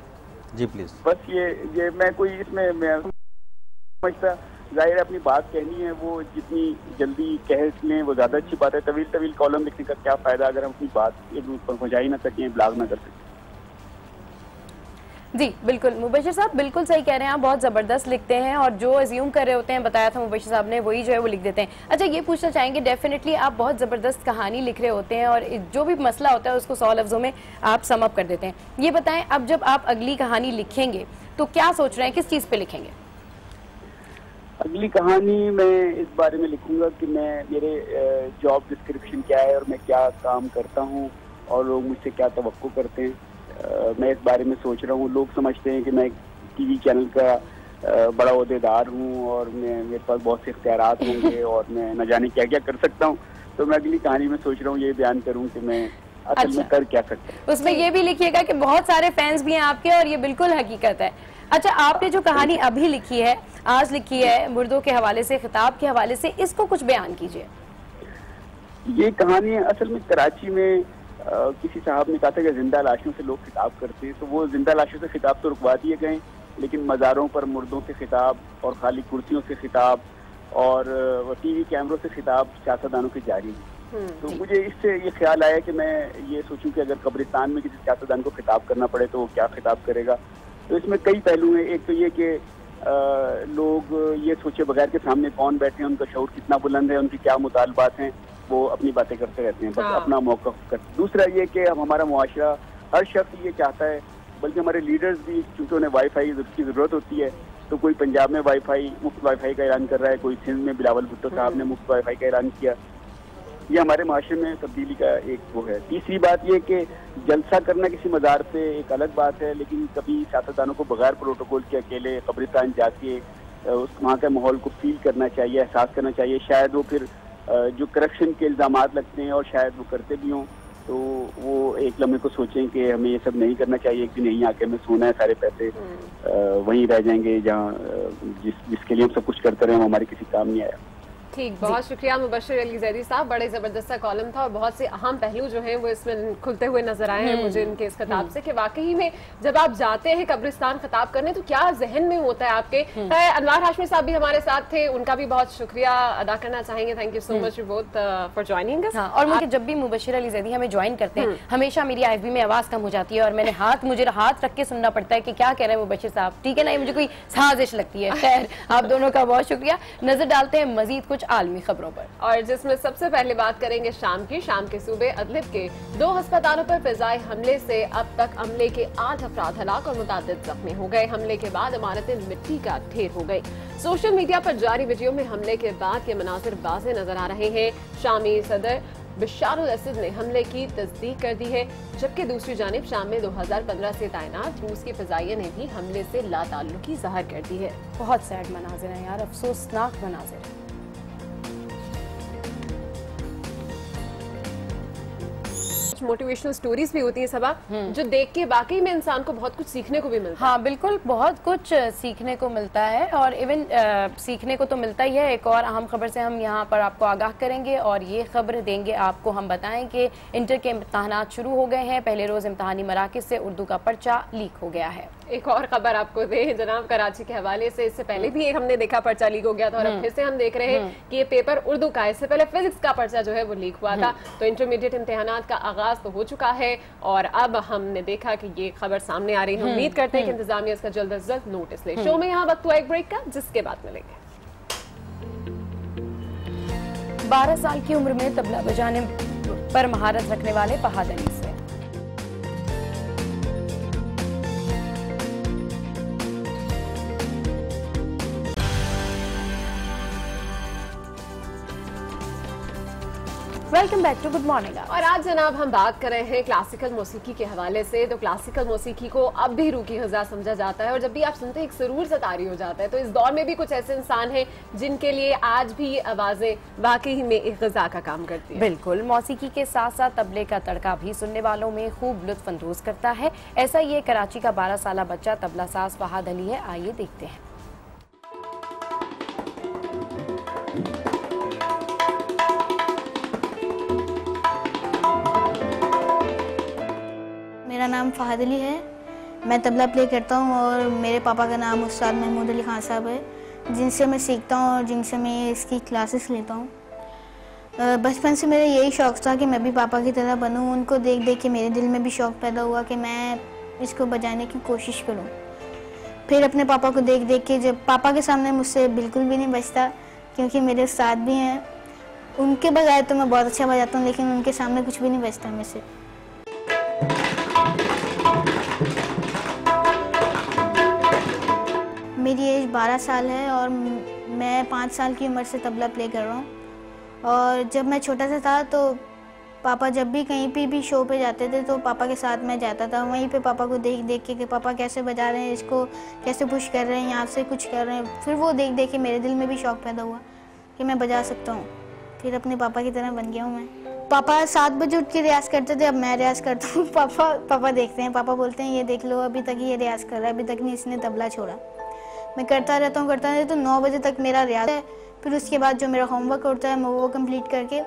जी प्लीज। बस ये मैं कोई इसमें मैं समझता, जाहिर अपनी बात कहनी है, वो जितनी जल्दी कह लें वो ज्यादा अच्छी बात है। तवील कॉलम लिखने का क्या फायदा अगर हम अपनी बात एक दूसरे पर पहुंचा ही ना सकें, ब्लॉग ना कर सकें। जी बिल्कुल मुबशिर साहब, बिल्कुल सही कह रहे हैं आप, बहुत ज़बरदस्त लिखते हैं और जो अज्यूम कर रहे होते हैं, बताया था मुबशिर साहब ने, वही जो है वो लिख देते हैं। अच्छा, ये पूछना चाहेंगे, डेफिनेटली आप बहुत ज़बरदस्त कहानी लिख रहे होते हैं और जो भी मसला होता है उसको 100 लफ्ज़ों में आप सम अप कर देते हैं। ये बताएं, अब जब आप अगली कहानी लिखेंगे तो क्या सोच रहे हैं, किस चीज़ पर लिखेंगे? अगली कहानी मैं इस बारे में लिखूंगा कि मेरे जॉब डिस्क्रिप्शन क्या है और मैं क्या काम करता हूँ और लोग मुझसे क्या तवक्को करते हैं। मैं इस बारे में सोच रहा हूँ। लोग समझते हैं कि मैं टीवी चैनल का बड़ा ओहदेदार हूँ और मेरे पास बहुत से इख्तियारात होंगे और मैं न जाने क्या क्या कर सकता हूँ। तो मैं अगली कहानी में सोच रहा हूँ ये बयान करूँ कि मैं असल में कर क्या सकता हूँ। उसमें ये भी लिखिएगा कि बहुत सारे फैंस भी हैं आपके और ये बिल्कुल हकीकत है। अच्छा, आपने जो कहानी अभी लिखी है, आज लिखी है, मुर्दों के हवाले से, खिताब के हवाले से, इसको कुछ बयान कीजिए। ये कहानी असल में कराची में किसी साहब ने कहा था कि जिंदा लाशों से लोग खिताब करते हैं, तो वो जिंदा लाशों से खिताब तो रुकवा दिए गए, लेकिन मज़ारों पर मुर्दों से खिताब और खाली कुर्सियों से खिताब और टीवी कैमरों से खिताब सियासतदानों के जारी है। तो मुझे इससे ये ख्याल आया कि मैं ये सोचूं कि अगर कब्रिस्तान में किसी सियासतदान को खिताब करना पड़े तो वो क्या खिताब करेगा। तो इसमें कई पहलू हैं। एक तो ये कि लोग ये सोचे बगैर के सामने कौन बैठे हैं, उनका शऊर कितना बुलंद है, उनकी क्या मुतालबात हैं, वो अपनी बातें करते रहते हैं, बस अपना मौक़िफ़ करते। दूसरा ये कि हमारा मुआशरा, हर शख्स ये चाहता है, बल्कि हमारे लीडर्स भी, चूँकि उन्हें वाईफाई की ज़रूरत होती है, तो कोई पंजाब में मुफ्त वाईफाई का ऐलान कर रहा है, कोई सिंध में बिलावल भुट्टो साहब ने मुफ्त वाईफाई का ऐलान किया। ये हमारे माशरे में तब्दीली का एक वो है। तीसरी बात ये कि जलसा करना किसी मज़ार पे एक अलग बात है, लेकिन कभी सियासतदानों को बगैर प्रोटोकॉल के अकेले कब्रिस्तान जाके वहाँ के माहौल को फील करना चाहिए, एहसास करना चाहिए। शायद वो फिर जो करप्शन के इल्ज़ामात लगते हैं और शायद वो करते भी हों, तो वो एक लम्हे को सोचें कि हमें ये सब नहीं करना चाहिए। एक दिन यहीं आके हमें सोना है, सारे पैसे वहीं रह जाएंगे जहाँ जिसके लिए हम सब कुछ करते रहे, वो हमारे किसी काम नहीं आया। ठीक, बहुत शुक्रिया मुबशिर अली जैदी साहब, बड़े ज़बरदस्त सा कॉलम था और बहुत से अहम पहलू जो हैं वो इसमें खुलते हुए नजर आए हैं मुझे इनके इस खिताब से, कि वाकई में जब आप जाते हैं कब्रिस्तान खिताब करने तो क्या जहन में होता है आपके। अनवार हाशमी साहब भी हमारे साथ थे, उनका भी बहुत शुक्रिया अदा करना चाहेंगे। Thank you so much both for joining अस। और मुझे जब भी मुबशिर अली जैदी हमें ज्वाइन करते हैं, हमेशा मेरी आईबी में आवाज़ कम हो जाती है और मुझे हाथ रख के सुनना पड़ता है कि क्या कह रहे हैं मुबशिर साहब, ठीक है ना, मुझे कोई साजिश लगती है। खैर, आप दोनों का बहुत शुक्रिया। नजर डालते हैं मजीद कुछ आलमी खबरों पर, और जिसमें सबसे पहले बात करेंगे शाम के सूबे अदलिब के 2 अस्पतालों पर फिजाई हमले से अब तक अमले के 8 अफराद हलाक और मुतादिद जख्मी हो गए। हमले के बाद इमारतें मिट्टी का ढेर हो गई। सोशल मीडिया पर जारी वीडियो में हमले के बाद के मनासिर वाज़े नजर आ रहे हैं। शामी सदर बशारुल असद ने हमले की तस्दीक कर दी है, जबकि दूसरी जानिब शाम में 2015 से तैनात रूस के फजाइया ने भी हमले से लाताल्लुकी ज़ाहिर कर दी है। बहुत सैड मनाजिर है यार, अफसोसनाक मनाजिर है। मोटिवेशनल स्टोरीज भी होती हैं सबा, जो देख के वाकई में इंसान को बहुत कुछ सीखने को भी मिलता है। हाँ बिल्कुल, बहुत कुछ सीखने को मिलता है और इवन सीखने को तो मिलता ही है। एक और अहम खबर से हम यहाँ पर आपको आगाह करेंगे और ये खबर देंगे आपको, हम बताएं कि इंटर के इम्तहानात शुरू हो गए हैं। पहले रोज इम्तहानी मराकिज से उर्दू का पर्चा लीक हो गया है। एक और खबर आपको दे जनाब कराची के हवाले से, इससे पहले भी एक हमने देखा पर्चा लीक हो गया था और अब फिर से हम देख रहे हैं कि ये पेपर उर्दू का है। इससे पहले फिजिक्स का पर्चा जो है वो लीक हुआ था। तो इंटरमीडिएट इम्तिहानात का आगाज तो हो चुका है और अब हमने देखा कि ये खबर सामने आ रही है। हम उम्मीद करते हैं कि इंतजामिया इसका जल्द अज जल्द नोटिस ले। शो में यहाँ वक्त हुआ एक ब्रेक का, जिसके बाद मिलेंगे। 12 साल की उम्र में तबला बजाने पर महारत रखने वाले फहाद अली से welcome back to good morning. और आज जनाब हम बात कर रहे हैं क्लासिकल मौसीकी के हवाले से। तो क्लासिकल मौसीकी को अब भी रूह की ग़िज़ा समझा जाता है और जब भी आप सुनते हैं एक सुरूर सा तारी हो जाता है। तो इस दौर में भी कुछ ऐसे इंसान हैं जिनके लिए आज भी ये आवाज़ें वाकई में एक ग़िज़ा का काम करती है। बिल्कुल, मौसीकी के साथ साथ तबले का तड़का भी सुनने वालों में खूब लुत्फ़ अंदोज़ करता है। ऐसा ये कराची का 12 साला बच्चा तबला साज फहाद अली है। आइए देखते हैं। मेरा नाम फहाद अली है, मैं तबला प्ले करता हूँ और मेरे पापा का नाम उस्ताद महमूद अली खान साहब है, जिनसे मैं सीखता हूँ और जिनसे मैं इसकी क्लासेस लेता हूँ। बचपन से मेरा यही शौक़ था कि मैं भी पापा की तरह बनूँ। उनको देख देख के मेरे दिल में भी शौक़ पैदा हुआ कि मैं इसको बजाने की कोशिश करूं। फिर अपने पापा को देख देख के, जब पापा के सामने मुझसे बिल्कुल भी नहीं बजता, क्योंकि मेरे उस्ताद भी हैं, उनके बजाय तो मैं बहुत अच्छा बजाता हूं, लेकिन उनके सामने कुछ भी नहीं बजता मुझसे। मेरी एज 12 साल है और मैं 5 साल की उम्र से तबला प्ले कर रहा हूँ। और जब मैं छोटा सा था तो पापा जब भी कहीं पे भी शो पे जाते थे तो पापा के साथ मैं जाता था। वहीं पे पापा को देख देख के कि पापा कैसे बजा रहे हैं, इसको कैसे पुश कर रहे हैं, यहाँ से कुछ कर रहे हैं। फिर वो देख देख के मेरे दिल में भी शौक़ पैदा हुआ कि मैं बजा सकता हूँ। फिर अपने पापा की तरह बन गया हूँ मैं। पापा 7 बजे उठ के रियाज़ करते थे, अब मैं रियाज़ करता हूँ। पापा देखते हैं, पापा बोलते हैं ये देख लो, अभी तक ये रियाज़ कर रहा है, अभी तक नहीं इसने तबला छोड़ा। मैं करता रहता हूँ तो 9 बजे तक मेरा रियाज़ है। फिर उसके बाद जो मेरा होमवर्क होता है मैं वो कंप्लीट करके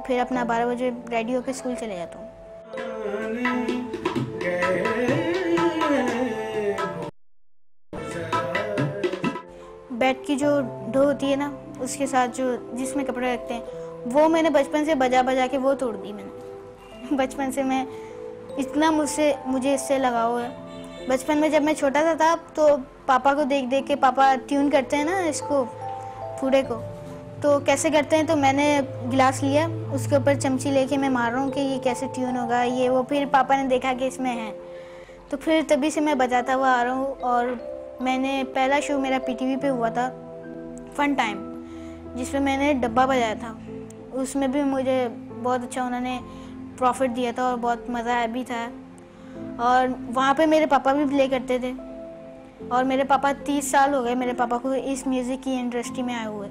फिर अपना 12 बजे रेडी होकर स्कूल चले जाता हूँ। बैट की जो ढो होती है ना, उसके साथ जो जिसमें कपड़े रखते हैं, वो मैंने बचपन से बजा बजा के वो तोड़ दी मैंने। बचपन से मैं इतना मुझे इससे लगाव है। बचपन में जब मैं छोटा सा था तो पापा को देख देख के, पापा ट्यून करते हैं ना इसको, फूड़े को, तो कैसे करते हैं, तो मैंने गिलास लिया, उसके ऊपर चमची लेके मैं मार रहा हूँ कि ये कैसे ट्यून होगा ये वो। फिर पापा ने देखा कि इसमें है, तो फिर तभी से मैं बजाता हुआ आ रहा हूँ। और मैंने पहला शो मेरा पीटीवी पे हुआ था, फन टाइम, जिसमें मैंने डब्बा बजाया था। उसमें भी मुझे बहुत अच्छा उन्होंने प्रॉफिट दिया था और बहुत मज़ा आया भी था। और वहाँ पे मेरे पापा भी प्ले करते थे और मेरे पापा 30 साल हो गए मेरे पापा को इस म्यूज़िक की इंडस्ट्री में आए हुए।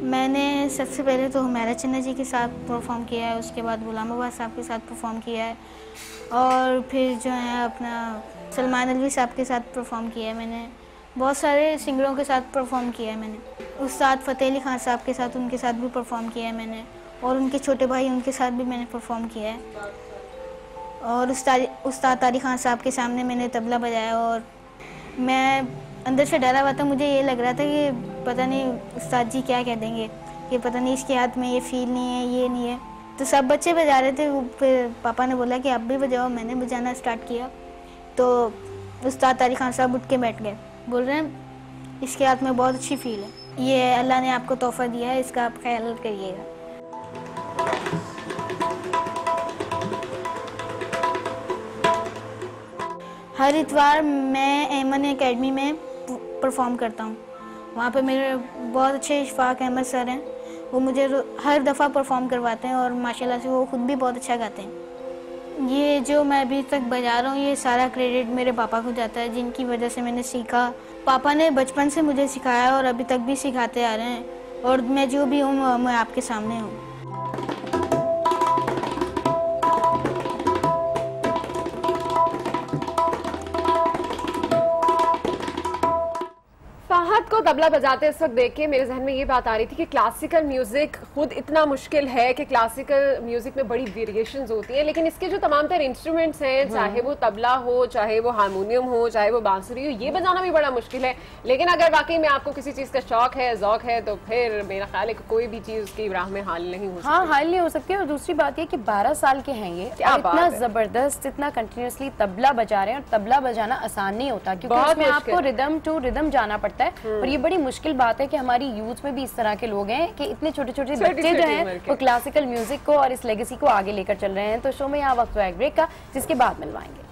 मैंने सबसे पहले तो हुमैरा चन्ना जी के साथ परफॉर्म किया है, उसके बाद गुलाम अब्बास साहब के साथ परफॉर्म किया है, और फिर जो है अपना सलमान अलवी साहब के साथ परफॉर्म किया है। मैंने बहुत सारे सिंगरों के साथ परफॉर्म किया है। मैंने उस्ताद फ़तेह अली खान साहब के साथ, उनके साथ भी परफॉर्म किया है मैंने, और उनके छोटे भाई उनके साथ भी मैंने परफॉर्म किया है। और उस्ताद तारिक खान साहब के सामने मैंने तबला बजाया और मैं अंदर से डरा हुआ था। मुझे ये लग रहा था कि पता नहीं उस्ताद जी क्या कह देंगे, कि पता नहीं इसके हाथ में ये फील नहीं है, ये नहीं है। तो सब बच्चे बजा रहे थे, फिर पापा ने बोला कि आप भी बजाओ। मैंने बजाना स्टार्ट किया तो उस्ताद तारिक खान साहब उठ के बैठ गए, बोल रहे हैं इसके हाथ में बहुत अच्छी फील है, ये अल्लाह ने आपको तोहफा दिया है, इसका आप ख्याल करिएगा। हर इतवार मैं एमन एकेडमी में परफॉर्म करता हूँ। वहाँ पे मेरे बहुत अच्छे इशफाक अहमद सर हैं, वो मुझे हर दफ़ा परफॉर्म करवाते हैं और माशाल्लाह से वो खुद भी बहुत अच्छा गाते हैं। ये जो मैं अभी तक बजा रहा हूँ ये सारा क्रेडिट मेरे पापा को जाता है, जिनकी वजह से मैंने सीखा। पापा ने बचपन से मुझे सिखाया और अभी तक भी सिखाते आ रहे हैं, और मैं जो भी हूँ मैं आपके सामने हूँ। फहद को तबला बजाते इस वक्त देख के मेरे जहन में ये बात आ रही थी कि क्लासिकल म्यूजिक खुद इतना मुश्किल है कि क्लासिकल म्यूजिक में बड़ी वेरिएशंस होती हैं, लेकिन इसके जो तमाम तरह इंस्ट्रूमेंट्स हैं, चाहे वो तबला हो, चाहे वो हारमोनियम हो, चाहे वो बांसुरी हो, ये बजाना भी बड़ा मुश्किल है। लेकिन अगर वाकई में आपको किसी चीज़ का शौक है, ज़ौक है, तो फिर मेरा ख्याल है कि कोई भी चीज़ उसकी राह में हाल नहीं हो सकती। हाँ, हाल नहीं हो सकती। और दूसरी बात ये कि 12 साल के हैं ये, इतना ज़बरदस्त, इतना कंटिन्यूसली तबला बजा रहे हैं। और तबला बजाना आसान नहीं होता, क्योंकि उसमें आपको रिदम टू रिदम जाना पड़ता है। और ये बड़ी मुश्किल बात है कि हमारी यूथ में भी इस तरह के लोग हैं कि इतने छोटे छोटे बच्चे जो हैं वो क्लासिकल म्यूजिक को और इस लेगेसी को आगे लेकर चल रहे हैं। तो शो में यहाँ वक्त हुआ एक ब्रेक का, जिसके बाद मिलवाएंगे।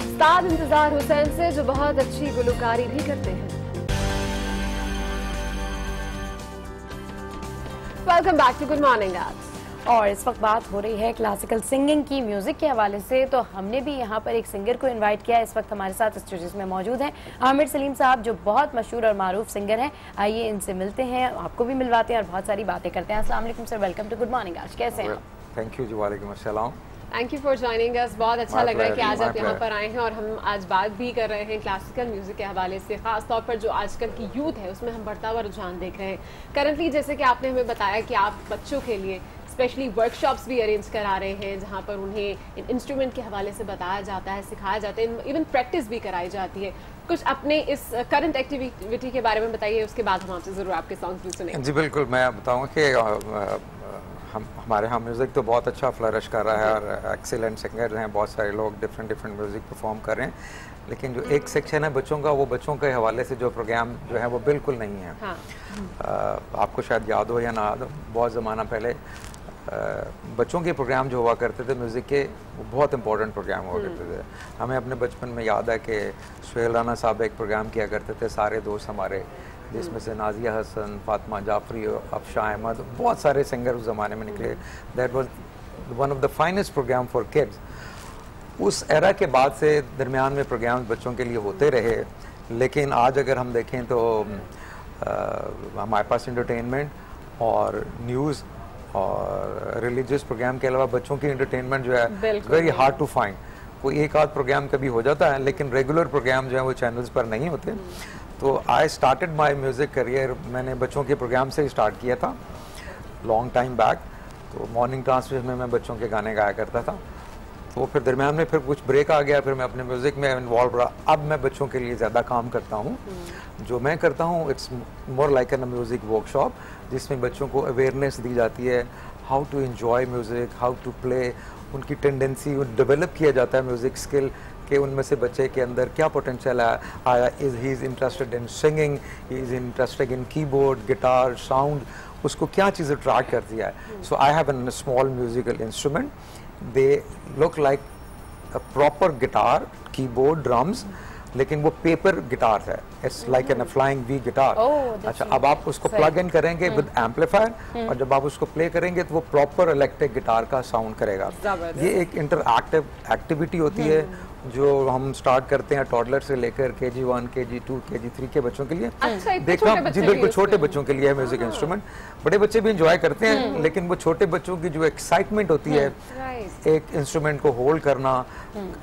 उस्ताद इंतजार हुसैन से, जो बहुत अच्छी गुलकारी भी करते हैं। Welcome back to good morning आज। और इस वक्त बात हो रही है क्लासिकल सिंगिंग की, म्यूजिक के हवाले से। तो हमने भी यहाँ पर एक सिंगर को इनवाइट किया है। इस वक्त हमारे साथ स्टूडियोज में मौजूद हैं आमिर सलीम साहब, जो बहुत मशहूर और मारूफ सिंगर हैं। आइए इनसे मिलते हैं, आपको भी मिलवाते हैं और बहुत सारी बातें करते हैं। अस्सलाम वालेकुम sir, welcome to good morning आज, कैसे हैं? थैंक यू जी, वालेकुम अस्सलाम। Thank you for joining us. बहुत अच्छा लग रहा है कि आज आप यहाँ पर आए हैं और हम आज बात भी कर रहे हैं क्लासिकल म्यूजिक के हवाले से, खास तौर पर जो आजकल की यूथ है उसमें हम बढ़ता हुआ रुझान देख रहे हैं। करंटली जैसे कि आपने हमें बताया कि आप बच्चों के लिए स्पेशली वर्कशॉप्स भी अरेंज करा रहे हैं जहाँ पर उन्हें इंस्ट्रूमेंट के हवाले से बताया जाता है, सिखाया जाता है, इवन प्रैक्टिस भी कराई जाती है। कुछ अपने इस करंट एक्टिविटी के बारे में बताइए, उसके बाद हम आपसे ज़रूर आपके सॉन्ग्स भी सुनेंगे। जी बिल्कुल, मैं बताऊँगा कि हमारे यहाँ म्यूज़िक तो बहुत अच्छा फ्लरिश कर रहा है और एक्सीलेंट सिंगर हैं, बहुत सारे लोग डिफरेंट म्यूज़िक परफॉर्म कर रहे हैं, लेकिन जो एक सेक्शन है बच्चों का, वो बच्चों के हवाले से जो प्रोग्राम जो है वो बिल्कुल नहीं है। हाँ। आपको शायद याद हो या ना याद हो, बहुत ज़माना पहले बच्चों के प्रोग्राम जो हुआ करते थे म्यूज़िक के, वो बहुत इंपॉर्टेंट प्रोग्राम हुआ करते थे। हमें अपने बचपन में याद है कि सुहेल राना साहब एक प्रोग्राम किया करते थे, सारे दोस्त हमारे, जिसमें से नाजिया हसन, फातिमा जाफरी, अफशा अहमद, बहुत सारे सिंगर उस ज़माने में निकले। That was one of the finest program for kids. उस एरा के बाद से दरमियान में प्रोग्राम बच्चों के लिए होते रहे, लेकिन आज अगर हम देखें तो हमारे पास एंटरटेनमेंट और न्यूज़ और रिलीजियस प्रोग्राम के अलावा बच्चों की एंटरटेनमेंट जो है वेरी हार्ड टू फाइंड। कोई एक आध प्रोग्राम कभी हो जाता है, लेकिन रेगुलर प्रोग्राम जो है वो चैनल्स पर नहीं होते। तो I started my music career, मैंने बच्चों के प्रोग्राम से ही स्टार्ट किया था लॉन्ग टाइम बैक। तो मॉर्निंग ट्रांसमिशन में मैं बच्चों के गाने गाया करता था, तो फिर दरमियान में फिर कुछ ब्रेक आ गया, फिर मैं अपने म्यूज़िक में इन्वॉल्व रहा। अब मैं बच्चों के लिए ज़्यादा काम करता हूँ। जो मैं करता हूँ it's more like an music workshop, जिसमें बच्चों को अवेयरनेस दी जाती है, how to enjoy music, how to play, उनकी टेंडेंसी डेवलप किया जाता है म्यूज़िक स्किल कि उनमें से बच्चे के अंदर क्या पोटेंशियल आया। He is interested in singing, he is interested in keyboard, guitar, sound, उसको क्या चीज़ अट्रैक्ट करती है। So I have an small musical instrument, they look like a proper guitar, keyboard, drums, लेकिन वो पेपर गिटार है। It's like an flying V guitar. अच्छा, अब आप उसको प्लग इन करेंगे विद एम्पलीफायर, और जब आप उसको प्ले करेंगे तो वो प्रॉपर इलेक्ट्रिक गिटार का साउंड करेगा। ये एक इंटरएक्टिव एक्टिविटी होती है जो हम स्टार्ट करते हैं टॉडलर से लेकर KG 1, KG 2, KG 3 के बच्चों के लिए। देखा जी, बिल्कुल छोटे बच्चों के लिए है म्यूजिक इंस्ट्रूमेंट। बड़े बच्चे भी एंजॉय करते हैं, लेकिन वो छोटे बच्चों की जो एक्साइटमेंट होती है एक इंस्ट्रूमेंट को होल्ड करना,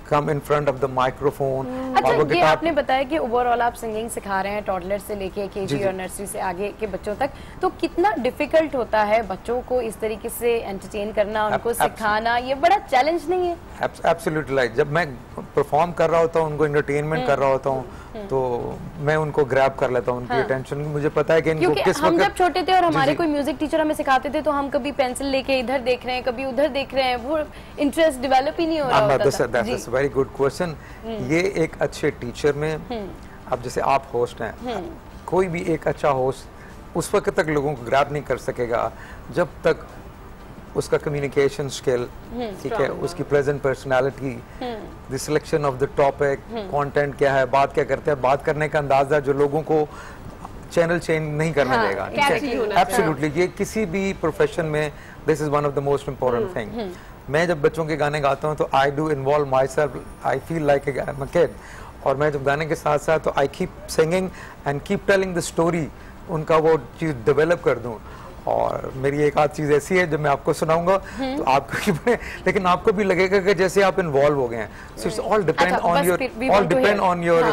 come in front of the microphone. अच्छा, ये आपने बताया कि ओवरऑल आप सिंगिंग सिखा रहे हैं टॉडलर से लेके KG और नर्सरी से आगे के बच्चों तक, तो कितना डिफिकल्ट होता है बच्चों को इस तरीके से एंटरटेन करना, उनको सिखाना? ये बड़ा चैलेंज नहीं है? Absolutely right. जब मैं परफॉर्म कर रहा होता हूँ, उनको एंटरटेनमेंट कर रहा होता हूँ, तो मैं उनको ग्रैब कर लेता हूँ, उनकी अटेंशन। मुझे पता है कि इनको किस वक्त, हम जब छोटे थे और हमारे कोई म्यूजिक टीचर हमें सिखाते थे तो हम कभी पेंसिल लेके इधर देख रहे हैं, कभी उधर देख रहे हैं, वो इंटरेस्ट डेवलप ही नहीं हो रहा होता था। That's a very good question. ये एक अच्छे टीचर में, अब जैसे आप होस्ट हैं, कोई भी एक अच्छा होस्ट उस वक्त तक लोगों को ग्रैब नहीं कर सकेगा जब तक उसका कम्युनिकेशन स्किल, ठीक है, उसकी present personality, the selection of the topic, content क्या है, बात क्या करते हैं, बात करने का अंदाजा जो लोगों को चैनल चेंज नहीं करने देगा। एब्सोल्युटली, ये किसी भी प्रोफेशन में this is one of the most important thing. मैं जब बच्चों के गाने गाता हूँ तो I do involve my self, I feel like a kid, और मैं जब गाने के साथ साथ तो I keep singing and keep telling the story, उनका वो चीज़ डेवलप कर दूँ। और मेरी एक आध चीज़ ऐसी है जब मैं आपको सुनाऊंगा तो आपको लेकिन आपको भी लगेगा कि जैसे आप इन्वॉल्व हो गए हैं। So it's all depend on your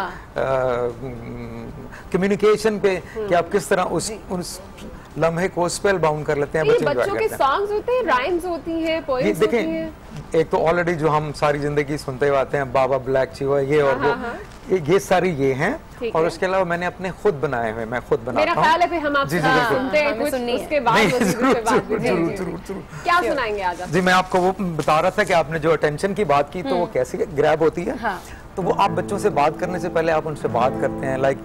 communication पे कि आप किस तरह उस लम्हे को स्पेल बाउंड कर लेते हैं। बच्चों के सॉन्ग्स होते हैं, राइम्स होती हैं, पोएम्स होती हैं। एक तो ऑलरेडी जो हम सारी जिंदगी सुनते हुए आते हैं, बाबा ब्लैक चीवा, ये और वो, ये सारी ये हैं। और उसके अलावा मैंने अपने खुद बनाए हुए, मैं खुद बनाता हूँ। मेरा ख्याल है फिर हम आपसे सुनते हैं कुछ, उसके बाद जरूर क्या सुनाएंगे आज? जी, मैं आपको वो बता रहा था कि आपने जो अटेंशन की बात की तो वो कैसे ग्रैब होती है। तो वो आप बच्चों से बात करने से पहले आप उनसे बात करते हैं। लाइक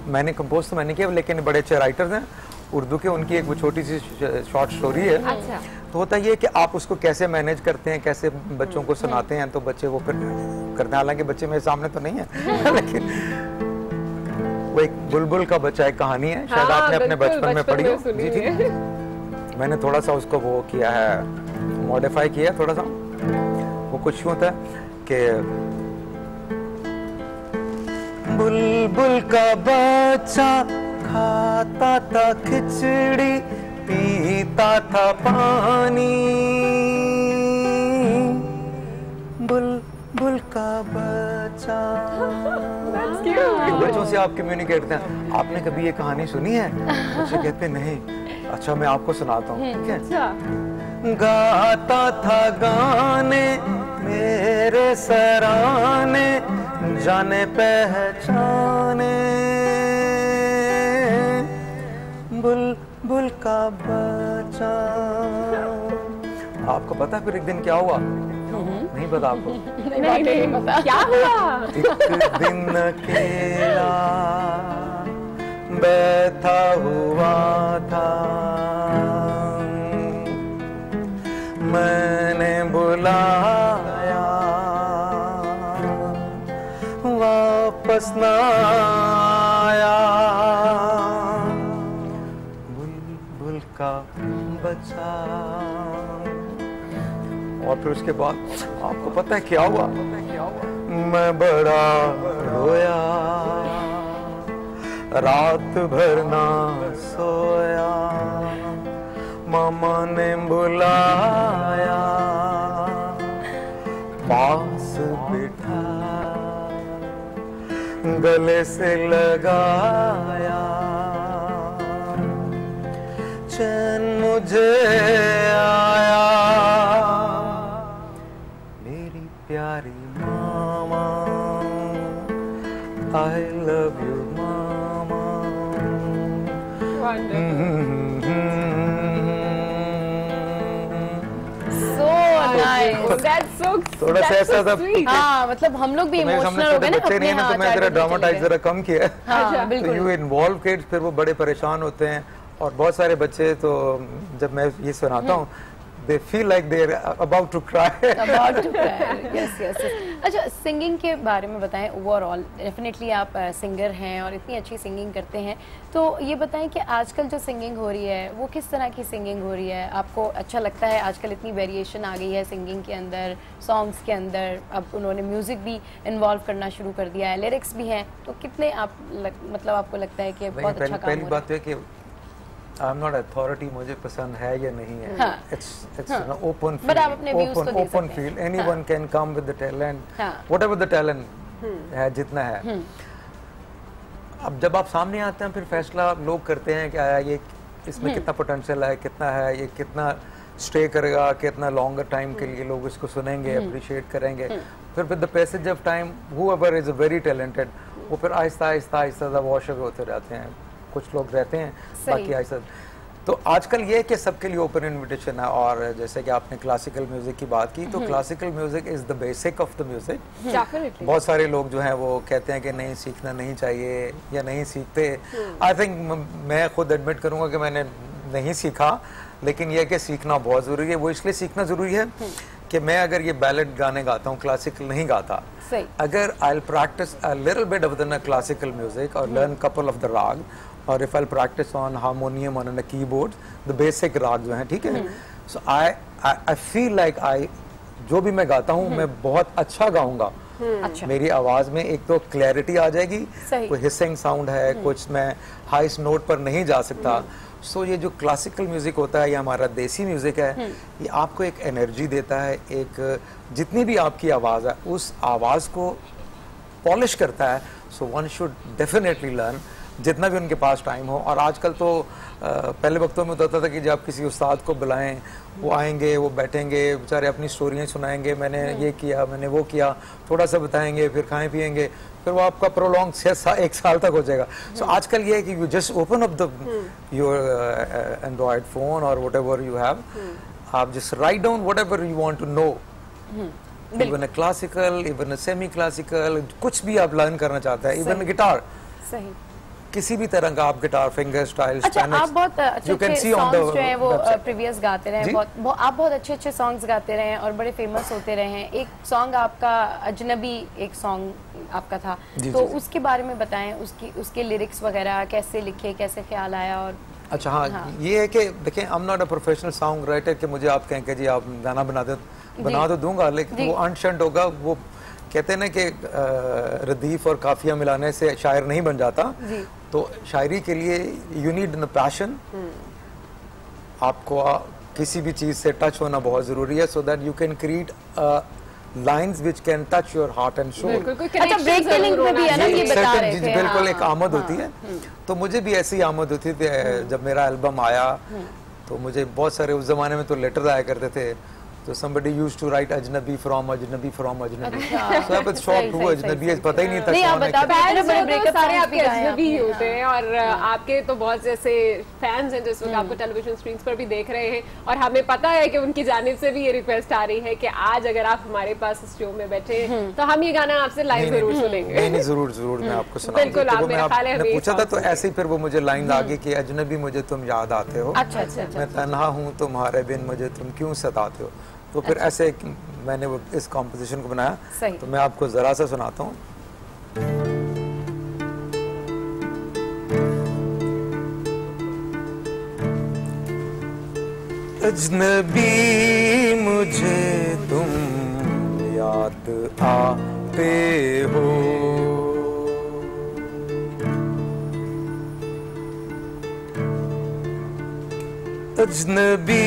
मैंने कंपोज तो मैंने किया, लेकिन बड़े अच्छे राइटर्स हैं उर्दू के, उनकी एक वो छोटी सी शॉर्ट स्टोरी है। अच्छा। तो होता ये कि आप उसको कैसे मैनेज करते हैं, कैसे बच्चों को सुनाते हैं, तो बच्चे वो फिर करते हैं। हालांकि बच्चे मेरे सामने तो नहीं है लेकिन वो एक बुलबुल का बच्चा एक कहानी है, शायद आपने अपने बचपन में पढ़ी हो। जी जी, मैंने थोड़ा सा उसको वो किया है, मॉडिफाई किया थोड़ा सा। वो कुछ होता है कि बुलबुल का बच्चा खाता था खिचड़ी, पीता था पानी, बुलबुल का बच्चा। बच्चों से आप कम्युनिकेट करते हैं, आपने कभी ये कहानी सुनी है? बच्चे कहते नहीं। अच्छा मैं आपको सुनाता हूँ, ठीक है? अच्छा। गाता था गाने मेरे सराने, जाने पहचाने, बुलबुल का बच्चा। आपको पता फिर एक दिन क्या हुआ? नहीं पता आपको? नहीं पता। क्या हुआ? एक दिन अकेला बैठा हुआ था, मैंने बुलाया वापस न आया, बुलबुल का बच्चा। और फिर उसके बाद आपको पता है क्या हुआ? मैं बड़ा रोया, रात भर ना सोया, मामा ने बुलाया, पास बिठा, गले से लगाया, चैन मुझे आया, मेरी प्यारी मामा, I love you मामा। थोड़ा सा ऐसा था। हाँ, मतलब हम लोग भी इमोशनल हो गए ना अपने। हाँ, तो मैं जरा ड्रामाटाइज जरा कम किया। हाँ, तो यू इन्वॉल्व किड्स, फिर वो बड़े परेशान होते हैं। और बहुत सारे बच्चे तो जब मैं ये सुनाता हूँ, they feel like they're about to cry. About to cry. Yes, yes, yes. अच्छा, सिंगिंग के बारे में बताएं। ओवरऑल डेफिनेटली आप सिंगर हैं और इतनी अच्छी सिंगिंग करते हैं, तो ये बताएं कि आजकल जो सिंगिंग हो रही है वो किस तरह की सिंगिंग हो रही है? आपको अच्छा लगता है? आजकल इतनी वेरिएशन आ गई है सिंगिंग के अंदर, सॉन्ग्स के अंदर, अब उन्होंने म्यूजिक भी इन्वॉल्व करना शुरू कर दिया है, लिरिक्स भी हैं, तो कितने आप मतलब आपको लगता है कि बहुत अच्छा काम पहली बात है कि I'm not authority, मुझे पसंद है या नहीं है। हाँ, it's an open field, open field. Anyone can come with the talent, whatever the talent है, जितना है। अब जब आप सामने आते हैं फिर फैसला लोग करते हैं कि ये इसमें कितना पोटेंशियल है, कितना है, ये कितना स्टे करेगा, कितना लॉन्गर टाइम के लिए लोग इसको सुनेंगे, अप्रिशिएट करेंगे। फिर with the passage of time whoever is very talented, वो फिर आहिस्ता आहिस्ता आहिस्ता वॉश अवे होते रहते हैं। कुछ लोग रहते हैं, बाकी आहिस्ता। तो आजकल ये है कि सबके लिए ओपन इनविटेशन है। और जैसे कि आपने क्लासिकल म्यूजिक की बात की, तो classical music is the basic of the music. बहुत सारे लोग जो हैं वो कहते हैं कि नहीं सीखना नहीं चाहिए या नहीं सीखते। आई थिंक मैं खुद एडमिट करूंगा कि मैंने नहीं सीखा, लेकिन यह कि सीखना बहुत ज़रूरी है। वो इसलिए सीखना ज़रूरी है कि मैं अगर ये बैलेड गाने गाता हूँ, क्लासिकल नहीं गाता, अगर I practice a little bit of the classical music और learn couple of the raga, और if I practice on harmonium on a keyboard the basic raga जो है, ठीक है, so I feel like I जो भी मैं गाता हूँ मैं बहुत अच्छा गाऊंगा। अच्छा। मेरी आवाज में एक तो क्लैरिटी आ जाएगी, कोई हिसिंग साउंड है, कुछ मैं हाईस्ट नोट पर नहीं जा सकता। सो ये जो क्लासिकल म्यूजिक होता है, ये हमारा देसी म्यूजिक है, ये आपको एक एनर्जी देता है, एक जितनी भी आपकी आवाज है उस आवाज को पॉलिश करता है। So one should definitely learn जितना भी उनके पास टाइम हो। और आजकल तो पहले वक्तों में होता था कि जब आप किसी उस्ताद को बुलाएं, वो आएंगे, वो बैठेंगे, बेचारे अपनी स्टोरियाँ सुनाएंगे, मैंने ये किया, मैंने वो किया, थोड़ा सा बताएंगे, फिर खाएं पिएंगे, फिर वो आपका प्रोलॉन्ग 1 साल तक हो जाएगा। सो आजकल ये है कि you just open up the your Android phone और वट एवर यू हैव, आप just write down whatever you want to know, even a classical, even a semi classical, कुछ भी आप लर्न करना चाहते हैं, इवन गिटार, सही किसी भी तरह का आप गिटार, फिंगर स्टाइल, अच्छा, आप बहुत अच्छे सॉन्ग्स जो हैं वो प्रीवियस गाते रहे हैं, आप बहुत अच्छे सॉन्ग्स गाते रहे हैं और बड़े फेमस होते रहे हैं। एक सॉन्ग आपका अजनबी, एक सॉन्ग आपका था, तो उसके बारे में बताएं, उसके लिरिक्स वगैरह कैसे लिखे, कैसे ख्याल आया? और अच्छा हाँ, ये है कि देखें, I am not a professional song writer कि मुझे आप कहें कि जी आप गाना बना तो दूंगा, लेकिन वो अनशंट होगा। वो कहते हैं ना कि रदीफ और काफिया मिलाने से शायर नहीं बन जाता, तो शायरी के लिए यू नीड न पैशन, आपको किसी भी चीज़ से टच होना बहुत ज़रूरी है, so that you can create lines which can touch your heart and soul. अच्छा, ब्रेक के लिंक में भी है ना, ये बता रहे थे। बिल्कुल एक आमद होती है, तो मुझे भी ऐसी आमद होती थी। जब मेरा एल्बम आया तो मुझे बहुत सारे, उस जमाने में तो लेटर आया करते थे, तो somebody used to write अजनबी from अजनबी from अजनबी, so I was shocked हुआ अजनबी, पता ही नहीं था कौन है। सारे आपके अजनबी ही होते हैं और आपके तो बहुत जैसे फैंस हैं जिस वक्त आपको टेलीविजन स्क्रीन पर भी देख रहे हैं, और हमें पता है कि उनकी जानिब से भी ये रिक्वेस्ट आ रही है कि आज अगर आप हमारे पास इस शो में बैठे तो हम ये गाना आपसे लाइव जरूर सुनेंगे। नहीं, जरूर मैं आपको सुनाऊंगा। बिल्कुल, आप मेरा ख्याल है मैं पूछा था तो ऐसे ही फिर वो मुझे लाइन आ गई कि अजनबी मुझे तुम याद आते हो, मैं तन्हा हूँ तुम्हारे बिन मुझे तुम क्यों सताते हो। तो फिर ऐसे मैंने वो इस कॉम्पोजिशन को बनाया, तो मैं आपको जरा सा सुनाता हूँ। अजनबी मुझे तुम याद आते हो, अजनबी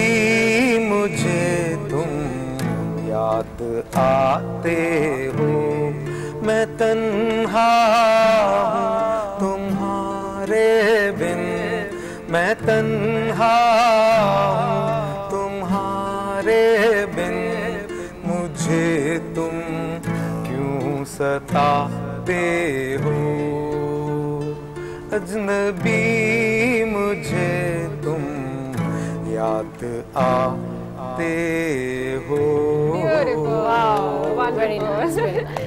मुझे तुम याद आते हो, मैं तन्हा हूँ तुम्हारे बिन, मैं तन्हा हूँ तुम्हारे बिन, मुझे तुम क्यों सताते हो, अजनबी मुझे तुम याद आते हो।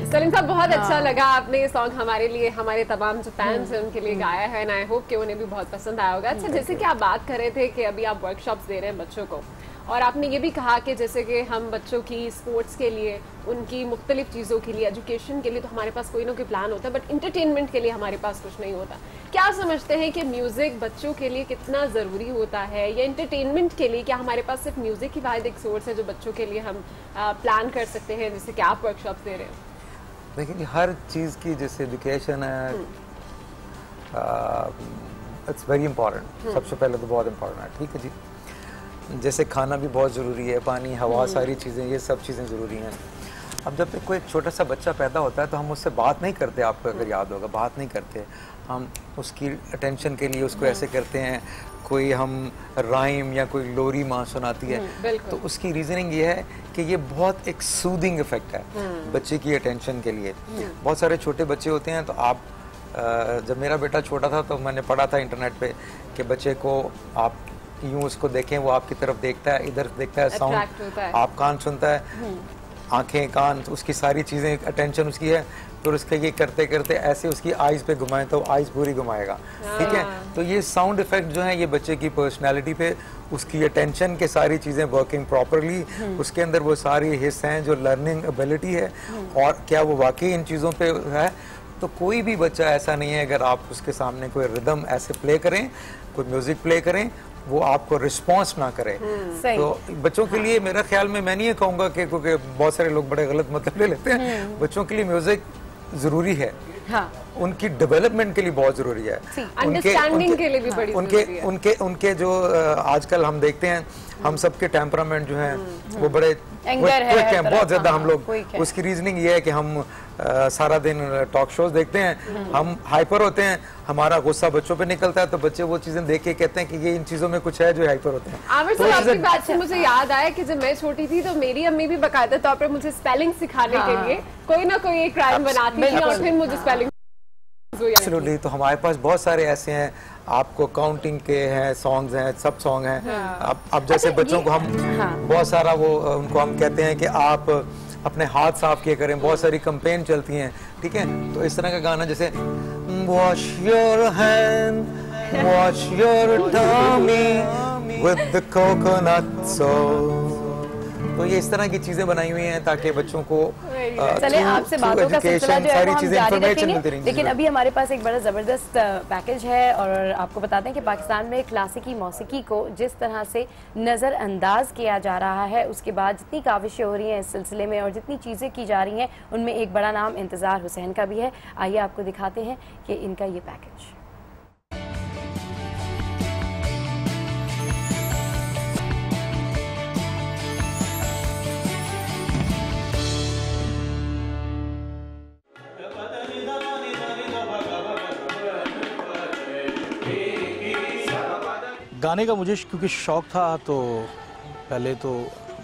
सलीम साहब, बहुत अच्छा लगा आपने ये सॉन्ग हमारे लिए, हमारे तमाम जो फैंस हैं उनके लिए गाया है, एंड आई होप कि उन्हें भी बहुत पसंद आया होगा। अच्छा, जैसे कि आप बात कर रहे थे कि अभी आप वर्कशॉप्स दे रहे हैं बच्चों को, और आपने ये भी कहा कि जैसे कि हम बच्चों की स्पोर्ट्स के लिए, उनकी मुख्तलिफ चीज़ों के लिए, एजुकेशन के लिए तो हमारे पास कोई ना कोई प्लान होता है, बट इंटरटेनमेंट के लिए हमारे पास कुछ नहीं होता। क्या समझते हैं कि म्यूज़िक बच्चों के लिए कितना ज़रूरी होता है, या इंटरटेनमेंट के लिए क्या हमारे पास सिर्फ म्यूज़िक ही वाहिद एक सोर्स है जो बच्चों के लिए हम प्लान कर सकते हैं, जैसे कि आप वर्कशॉप दे रहे हैं? देखिए, हर चीज़ की जैसे एजुकेशन है, इट्स वेरी इंपॉर्टेंट, सबसे पहले तो बहुत इंपॉर्टेंट है, ठीक है जी। जैसे खाना भी बहुत ज़रूरी है, पानी, हवा, सारी चीज़ें, ये सब चीज़ें ज़रूरी हैं। अब जब तक कोई छोटा सा बच्चा पैदा होता है तो हम उससे बात नहीं करते, आपको अगर याद होगा, बात नहीं करते, हम उसकी अटेंशन के लिए उसको ऐसे करते हैं, कोई हम राइम या कोई लोरी माँ सुनाती है, तो उसकी रीजनिंग ये है कि ये बहुत एक सूदिंग इफेक्ट है बच्चे की अटेंशन के लिए। बहुत सारे छोटे बच्चे होते हैं, तो आप जब मेरा बेटा छोटा था तो मैंने पढ़ा था इंटरनेट पे कि बच्चे को आप यूं उसको देखें, वो आपकी तरफ देखता है, इधर देखता है, साउंड आप कान सुनता है, आंखें, कान, तो उसकी सारी चीज़ें अटेंशन उसकी है, तो उसके ये करते करते ऐसे उसकी आइज़ पे घुमाएं तो आइज़ पूरी घुमाएगा, ठीक है। तो ये साउंड इफेक्ट जो है ये बच्चे की पर्सनालिटी पे, उसकी अटेंशन के सारी चीज़ें वर्किंग प्रॉपरली, उसके अंदर वो सारी हिस्से हैं जो लर्निंग एबिलिटी है, और क्या वो वाकई इन चीज़ों पे है। तो कोई भी बच्चा ऐसा नहीं है, अगर आप उसके सामने कोई रिदम ऐसे प्ले करें, कोई म्यूज़िक प्ले करें, वो आपको रिस्पॉन्स ना करे। तो बच्चों के लिए मेरा ख्याल में, मैं नहीं ये कहूँगा कि, क्योंकि बहुत सारे लोग बड़े गलत मतलब ले लेते हैं, बच्चों के लिए म्यूजिक जरूरी है, उनकी डेवलपमेंट के लिए बहुत जरूरी है, अंडरस्टैंडिंग के लिए भी बड़ी उनके जो आजकल हम देखते हैं, हम सबके टेम्परामेंट जो हैं वो बड़े क्विक हैं बहुत ज्यादा, हम लोग, उसकी रीजनिंग ये है कि हम सारा दिन टॉक शोज देखते हैं, हम हाइपर होते हैं, हमारा गुस्सा बच्चों पे निकलता है, तो बच्चे वो चीजें देख के कहते हैं कि ये इन चीजों में कुछ है जो हाइपर होते हैं। आमिर साहब, आपकी बात से मुझे याद आया कि जब मैं छोटी थी तो मेरी अम्मी भी बाकायदा तौर पर मुझे स्पेलिंग सिखाने के लिए कोई ना कोई एक राइम बनाती थी और फिर मुझे स्पेलिंग। एब्सोल्युटली, तो हमारे पास बहुत सारे ऐसे हैं, आपको काउंटिंग के हैं, सॉन्ग्स हैं, सब सॉन्ग हैं। अब जैसे बच्चों को हम बहुत सारा वो उनको हम कहते हैं कि आप अपने हाथ साफ किए करें, बहुत सारी कैंपेन चलती हैं, ठीक है। तो इस तरह का गाना जैसे wash your hand, wash your tummy with the coconut salt, तो ये इस तरह की चीजें बनाई हुई हैं ताकि बच्चों को चले आपसे बातों का सिलसिला जो है वो हम जारी रखेंगे, लेकिन अभी हमारे पास एक बड़ा ज़बरदस्त पैकेज है। और आपको बताते हैं कि पाकिस्तान में क्लासिकी मौसीकी को जिस तरह से नज़रअंदाज किया जा रहा है, उसके बाद जितनी काविशें हो रही हैं इस सिलसिले में और जितनी चीज़ें की जा रही हैं, उनमें एक बड़ा नाम इंतज़ार हुसैन का भी है। आइए आपको दिखाते हैं कि इनका ये पैकेज। गाने का मुझे क्योंकि शौक़ था, तो पहले तो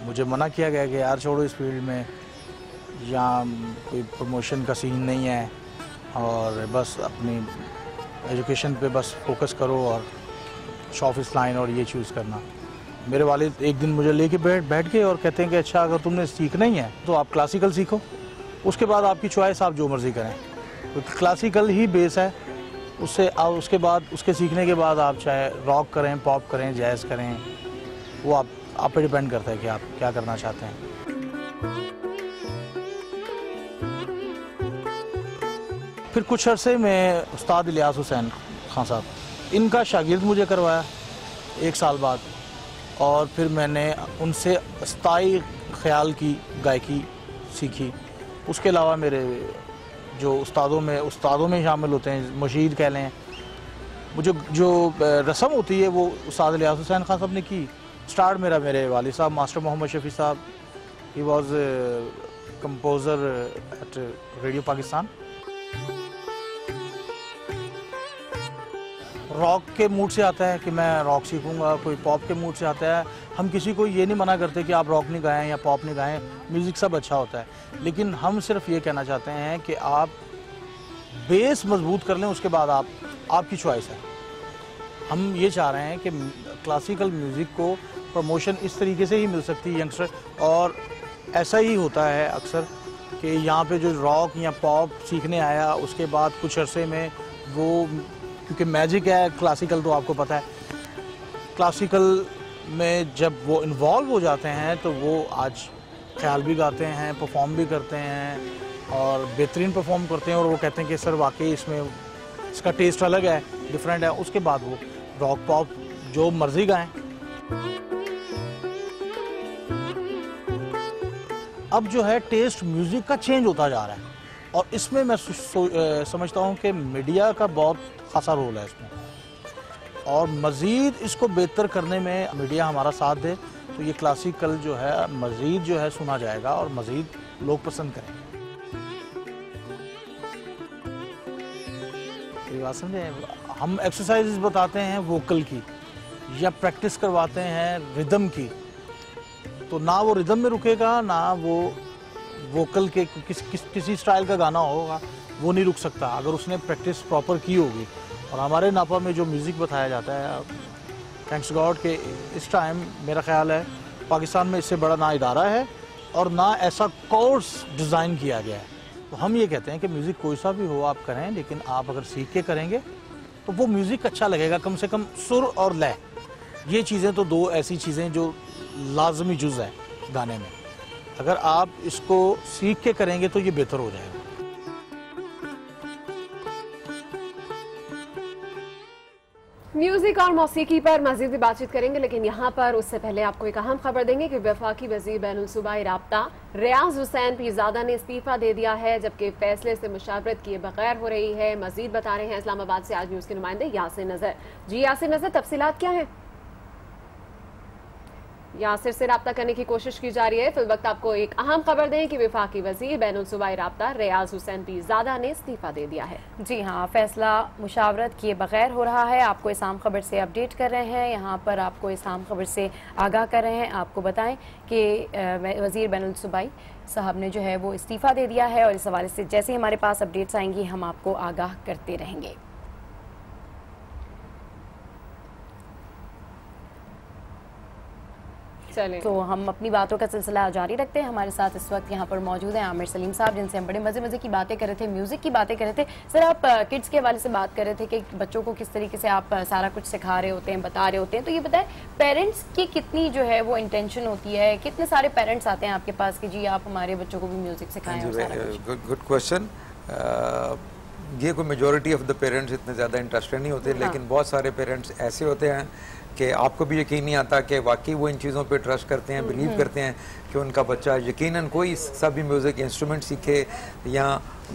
मुझे मना किया गया कि यार छोड़ो इस फील्ड में, यहाँ कोई प्रमोशन का सीन नहीं है और बस अपनी एजुकेशन पे बस फोकस करो और शॉफिस लाइन और ये चूज़ करना। मेरे वालिद एक दिन मुझे लेके बैठ गए और कहते हैं कि अच्छा अगर तुमने सीखना ही है तो आप क्लासिकल सीखो, उसके बाद आपकी चॉइस, आप जो मर्ज़ी करें, तो क्लासिकल ही बेस है। उसके बाद उसके सीखने के बाद आप चाहे रॉक करें, पॉप करें, जैज़ करें, वो आप पे डिपेंड करता है कि आप क्या करना चाहते हैं। फिर कुछ अरसे में उस्ताद इलियास हुसैन खान साहब, इनका शागिर्द मुझे करवाया 1 साल बाद, और फिर मैंने उनसे स्थाई ख्याल की गायकी सीखी। उसके अलावा मेरे जो उस्तादों में शामिल होते हैं, मुशीद कह लें, मुझे जो रस्म होती है वो उस्ताद इलियास हुसैन खान साहब ने की। स्टार्ट मेरे वालिद साहब मास्टर मोहम्मद शफी साहब, he was composer at radio Pakistan. Rock के मूड से आता है कि मैं रॉक सीखूंगा, कोई पॉप के मूड से आता है। हम किसी को ये नहीं मना करते कि आप रॉक नहीं गाएं या पॉप नहीं गाएं, म्यूज़िक सब अच्छा होता है, लेकिन हम सिर्फ ये कहना चाहते हैं कि आप बेस मजबूत कर लें, उसके बाद आपकी चॉइस है। हम ये चाह रहे हैं कि क्लासिकल म्यूज़िक को प्रमोशन इस तरीके से ही मिल सकती है यंगस्टर, और ऐसा ही होता है अक्सर कि यहाँ पे जो रॉक या पॉप सीखने आया उसके बाद कुछ अरसे में वो, क्योंकि मैजिक है क्लासिकल, तो आपको पता है क्लासिकल में जब वो इन्वॉल्व हो जाते हैं तो वो आज ख्याल भी गाते हैं, परफॉर्म भी करते हैं और बेहतरीन परफॉर्म करते हैं, और वो कहते हैं कि सर वाकई इसमें इसका टेस्ट अलग है, डिफरेंट है। उसके बाद वो रॉक पॉप जो मर्जी गाएं। अब जो है टेस्ट म्यूज़िक का चेंज होता जा रहा है, और इसमें मैं समझता हूँ कि मीडिया का बहुत खासा रोल है इसमें, और मज़ीद इसको बेहतर करने में मीडिया हमारा साथ दे तो ये क्लासिकल जो है मज़ीद जो है सुना जाएगा और मज़ीद लोग पसंद करेंगे। ये बात समझे, हम एक्सरसाइज बताते हैं वोकल की या प्रैक्टिस करवाते हैं रिदम की, तो ना वो रिदम में रुकेगा, ना वो वोकल के किसी स्टाइल का गाना होगा वो नहीं रुक सकता अगर उसने प्रैक्टिस प्रॉपर की होगी। और हमारे नापा में जो म्यूज़िक बताया जाता है, थैंक्स गॉड के इस टाइम मेरा ख्याल है पाकिस्तान में इससे बड़ा ना इदारा है और ना ऐसा कोर्स डिज़ाइन किया गया है। तो हम ये कहते हैं कि म्यूज़िक कोई सा भी हो आप करें, लेकिन आप अगर सीख के करेंगे तो वो म्यूज़िक अच्छा लगेगा। कम से कम सुर और लय, ये चीज़ें तो दो ऐसी चीज़ें जो लाजमी जुज़ है गाने में, अगर आप इसको सीख के करेंगे तो ये बेहतर हो जाएगा। म्यूजिक और मौसीकी पर मज़ीद भी बातचीत करेंगे, लेकिन यहाँ पर उससे पहले आपको एक अहम खबर देंगे कि वफाकी वज़ीर बैनुल-सूबाई राब्ता रियाज हुसैन पीरज़ादा ने इस्तीफ़ा दे दिया है, जबकि फैसले से मुशावरत किए बगैर हो रही है। मज़ीद बता रहे हैं इस्लामाबाद से आज न्यूज़ के नुमाइंदे यासिर नज़र। जी यासिर नज़र, तफसीलात क्या है? यासिर से राब्ता करने की कोशिश की जा रही है। फिल वक्त आपको एक अहम खबर दें कि वफाकी वज़ीर बैनुल-सूबाई राब्ता रियाज हुसैन पीरज़ादा ने इस्तीफ़ा दे दिया है। जी हाँ, फैसला मुशावरत किए बगैर हो रहा है। आपको इस अहम खबर से अपडेट कर रहे हैं, यहाँ पर आपको इस अहम खबर से आगाह कर रहे हैं। आपको बताएं कि वज़ीर बैनुल-सूबाई साहब ने जो है वो इस्तीफ़ा दे दिया है, और इस हवाले से जैसे ही हमारे पास अपडेट्स आएंगी हम आपको आगाह करते रहेंगे। तो हम अपनी बातों का सिलसिला जारी रखते हैं। हमारे साथ इस वक्त यहाँ पर मौजूद हैं आमिर सलीम साहब, जिनसे हम बड़े मज़े की बातें कर रहे थे, म्यूज़िक की बातें कर रहे थे। सर, आप किड्स के हवाले से बात कर रहे थे कि बच्चों को किस तरीके से आप सारा कुछ सिखा रहे होते हैं, बता रहे होते हैं, तो ये बताएं पेरेंट्स की कितनी जो है वो इंटेंशन होती है? कितने सारे पेरेंट्स आते हैं आपके पास कि जी आप हमारे बच्चों को भी म्यूज़िक सिखाएं? Good question. ये कोई मेजॉरिटी ऑफ द पेरेंट्स इतने ज़्यादा इंटरेस्टेड नहीं होते, लेकिन बहुत सारे पेरेंट्स ऐसे होते हैं कि आपको भी यकीन नहीं आता कि वाकई वो इन चीज़ों पे ट्रस्ट करते हैं, बिलीव करते हैं कि उनका बच्चा यकीनन कोई सा भी म्यूज़िक इंस्ट्रूमेंट सीखे या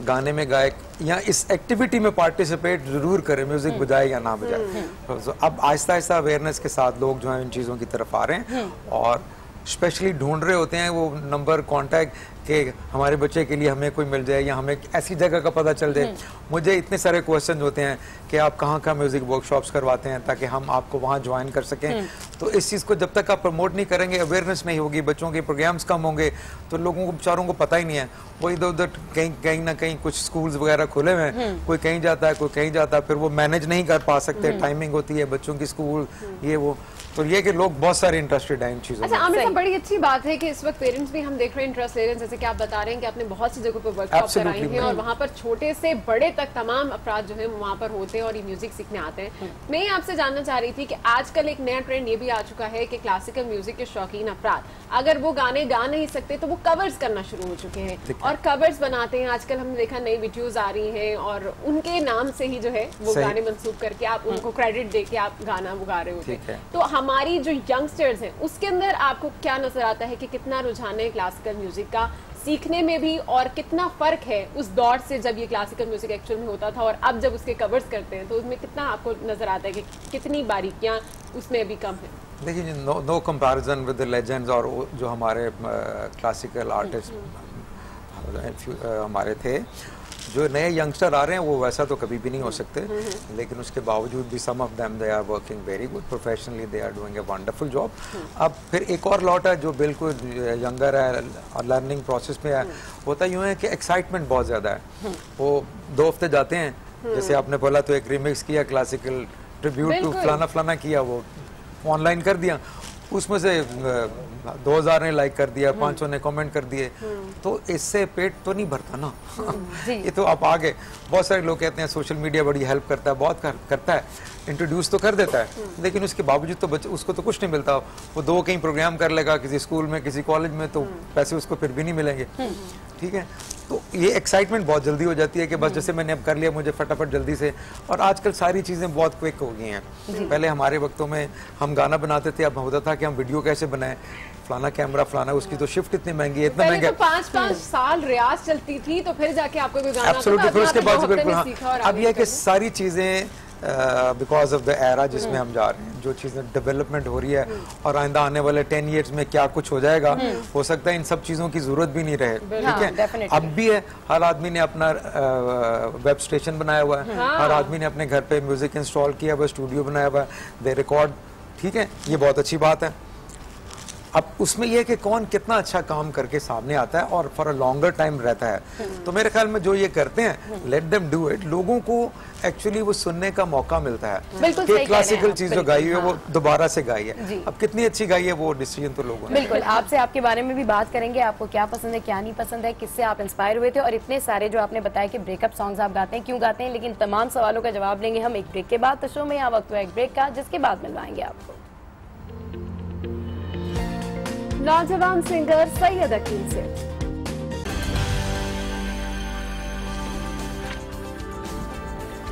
गाने में गाए या इस एक्टिविटी में पार्टिसिपेट ज़रूर करे, म्यूज़िक बजाए या ना बजाए। तो अब आहिस्ता आहिस्ता अवेयरनेस के साथ लोग जो हैं इन चीज़ों की तरफ आ रहे हैं और स्पेशली ढूंढ रहे होते हैं वो नंबर कॉन्टैक्ट कि हमारे बच्चे के लिए हमें कोई मिल जाए या हमें ऐसी जगह का पता चल जाए। मुझे इतने सारे क्वेश्चन होते हैं कि आप कहाँ म्यूजिक वर्कशॉप्स करवाते हैं ताकि हम आपको वहाँ ज्वाइन कर सकें। तो इस चीज़ को जब तक आप प्रमोट नहीं करेंगे, अवेयरनेस नहीं होगी, बच्चों के प्रोग्राम्स कम होंगे, तो लोगों को बेचारों को पता ही नहीं है। वो इधर उधर कहीं ना कहीं कुछ स्कूल्स वगैरह खुले हुए हैं, कोई कहीं जाता है कोई कहीं जाता है, फिर वो मैनेज नहीं कर पा सकते, टाइमिंग होती है बच्चों की स्कूल ये वो। तो ये कि लोग बहुत सारे इंटरेस्टेड हैं इन चीज़ों में। अच्छा आमिर साहब, बड़ी अच्छी बात है कि इस वक्त पेरेंट्स भी हम देख रहे हैं इंटरेस्ट ले रहे हैं, जैसे कि आप बता रहे हैं कि आपने बहुत सी जगहों पर वर्कशॉप कराई हैं और वहाँ पर छोटे से बड़े तक तमाम अफराद जो है वहाँ पर होते हैं और ये म्यूजिक सीखने आते हैं। मैं आपसे जानना चाह रही थी कि आजकल एक नया ट्रेंड ये भी आ चुका है कि क्लासिकल म्यूजिक के शौकीन अफराद अगर वो गाने गा नहीं सकते तो वो कवर्स करना शुरू हो चुके हैं और कवर्स बनाते हैं। आजकल हमने देखा नई वीडियोज आ रही हैं और उनके नाम से ही जो है वो गाने मंसूब करके आप उनको क्रेडिट दे के आप गाना वो गा रहे होते हैं। तो हमारी जो यंगस्टर्स हैं उसके अंदर आपको क्या नजर आता है कि कितना रुझान है क्लासिकल म्यूजिक का सीखने में भी, और कितना फर्क है उस दौर से जब ये क्लासिकल म्यूजिक एक्चुअल में होता था और अब जब उसके कवर्स करते हैं, तो उसमें कितना आपको नजर आता है कि कितनी बारीकियां उसमें अभी कम है? देखिए, no comparison with the legends और जो हमारे क्लासिकल आर्टिस्ट हमारे थे। जो नए यंगस्टर आ रहे हैं वो वैसा तो कभी भी नहीं हो सकते, लेकिन उसके बावजूद भी some of them they are working very good professionally, they are doing a wonderful job. अब फिर एक और लॉट है जो बिल्कुल यंगर है और लर्निंग प्रोसेस में है। होता यूँ है कि एक्साइटमेंट बहुत ज़्यादा है, वो 2 हफ्ते जाते हैं, जैसे आपने बोला तो एक रिमिक्स किया क्लासिकल ट्रिब्यूट टू फलाना फलाना किया, वो ऑनलाइन कर दिया, उसमें से 2000 ने लाइक कर दिया, 500 ने कमेंट कर दिए, तो इससे पेट तो नहीं भरता ना। ये तो आप आगे बहुत सारे लोग कहते हैं सोशल मीडिया बड़ी हेल्प करता है, बहुत करता है, इंट्रोड्यूस तो कर देता है, लेकिन उसके बावजूद तो उसको तो कुछ नहीं मिलता। वो 2 कहीं प्रोग्राम कर लेगा किसी स्कूल में किसी कॉलेज में, तो पैसे उसको फिर भी नहीं मिलेंगे। ठीक है, तो ये एक्साइटमेंट बहुत जल्दी हो जाती है कि बस जैसे मैंने अब कर लिया, मुझे फटाफट जल्दी से। और आजकल सारी चीज़ें बहुत क्विक हो गई हैं। पहले हमारे वक्तों में हम गाना बनाते थे, अब होता था कि हम वीडियो कैसे बनाएं, फलाना कैमरा फलाना, उसकी तो शिफ्ट इतनी महंगी है, इतना महंगा। तो 5-5 साल रियाज चलती थी, तो फिर जाके आपको कोई गाना फिर उसके बाद बिल्कुल। अब यह कि सारी चीज़ें बिकॉज ऑफ द एरा जिसमें हम जा रहे हैं, जो चीज़ें डेवलपमेंट हो रही है और आइंदा आने वाले 10 ईयर्स में क्या कुछ हो जाएगा, हो सकता है इन सब चीज़ों की ज़रूरत भी नहीं रहे। ठीक है, अब भी है, हर आदमी ने अपना वेब स्टेशन बनाया हुआ है, हर आदमी ने अपने घर पे म्यूज़िक इंस्टॉल किया हुआ, स्टूडियो बनाया हुआ है, दे रिकॉर्ड। ठीक है, ये बहुत अच्छी बात है। अब उसमें यह है कि कौन कितना अच्छा काम करके सामने आता है और फॉर अ लॉन्गर टाइम रहता है। तो मेरे ख्याल में जो ये करते हैं, लेट देम डू इट, लोगों को एक्चुअली वो सुनने का मौका मिलता है कि क्लासिकल चीज जो गाई है वो दोबारा से गाई है। अब कितनी अच्छी गाई है वो डिसीजन तो लोगों ने। बिल्कुल, आपसे आपके बारे में भी बात करेंगे, आपको क्या पसंद है क्या नहीं पसंद है, किससे आप इंस्पायर हुए थे, और इतने सारे जो आपने बताया कि ब्रेकअप सॉन्ग्स आप गाते हैं, क्यों गाते हैं, लेकिन तमाम सवालों का जवाब लेंगे हम एक ब्रेक के बाद। तो शो में यहाँ वक्त हुआ एक ब्रेक का, जिसके बाद मिलवाएंगे आपको नौजवान सिंगर सैयद अकील से।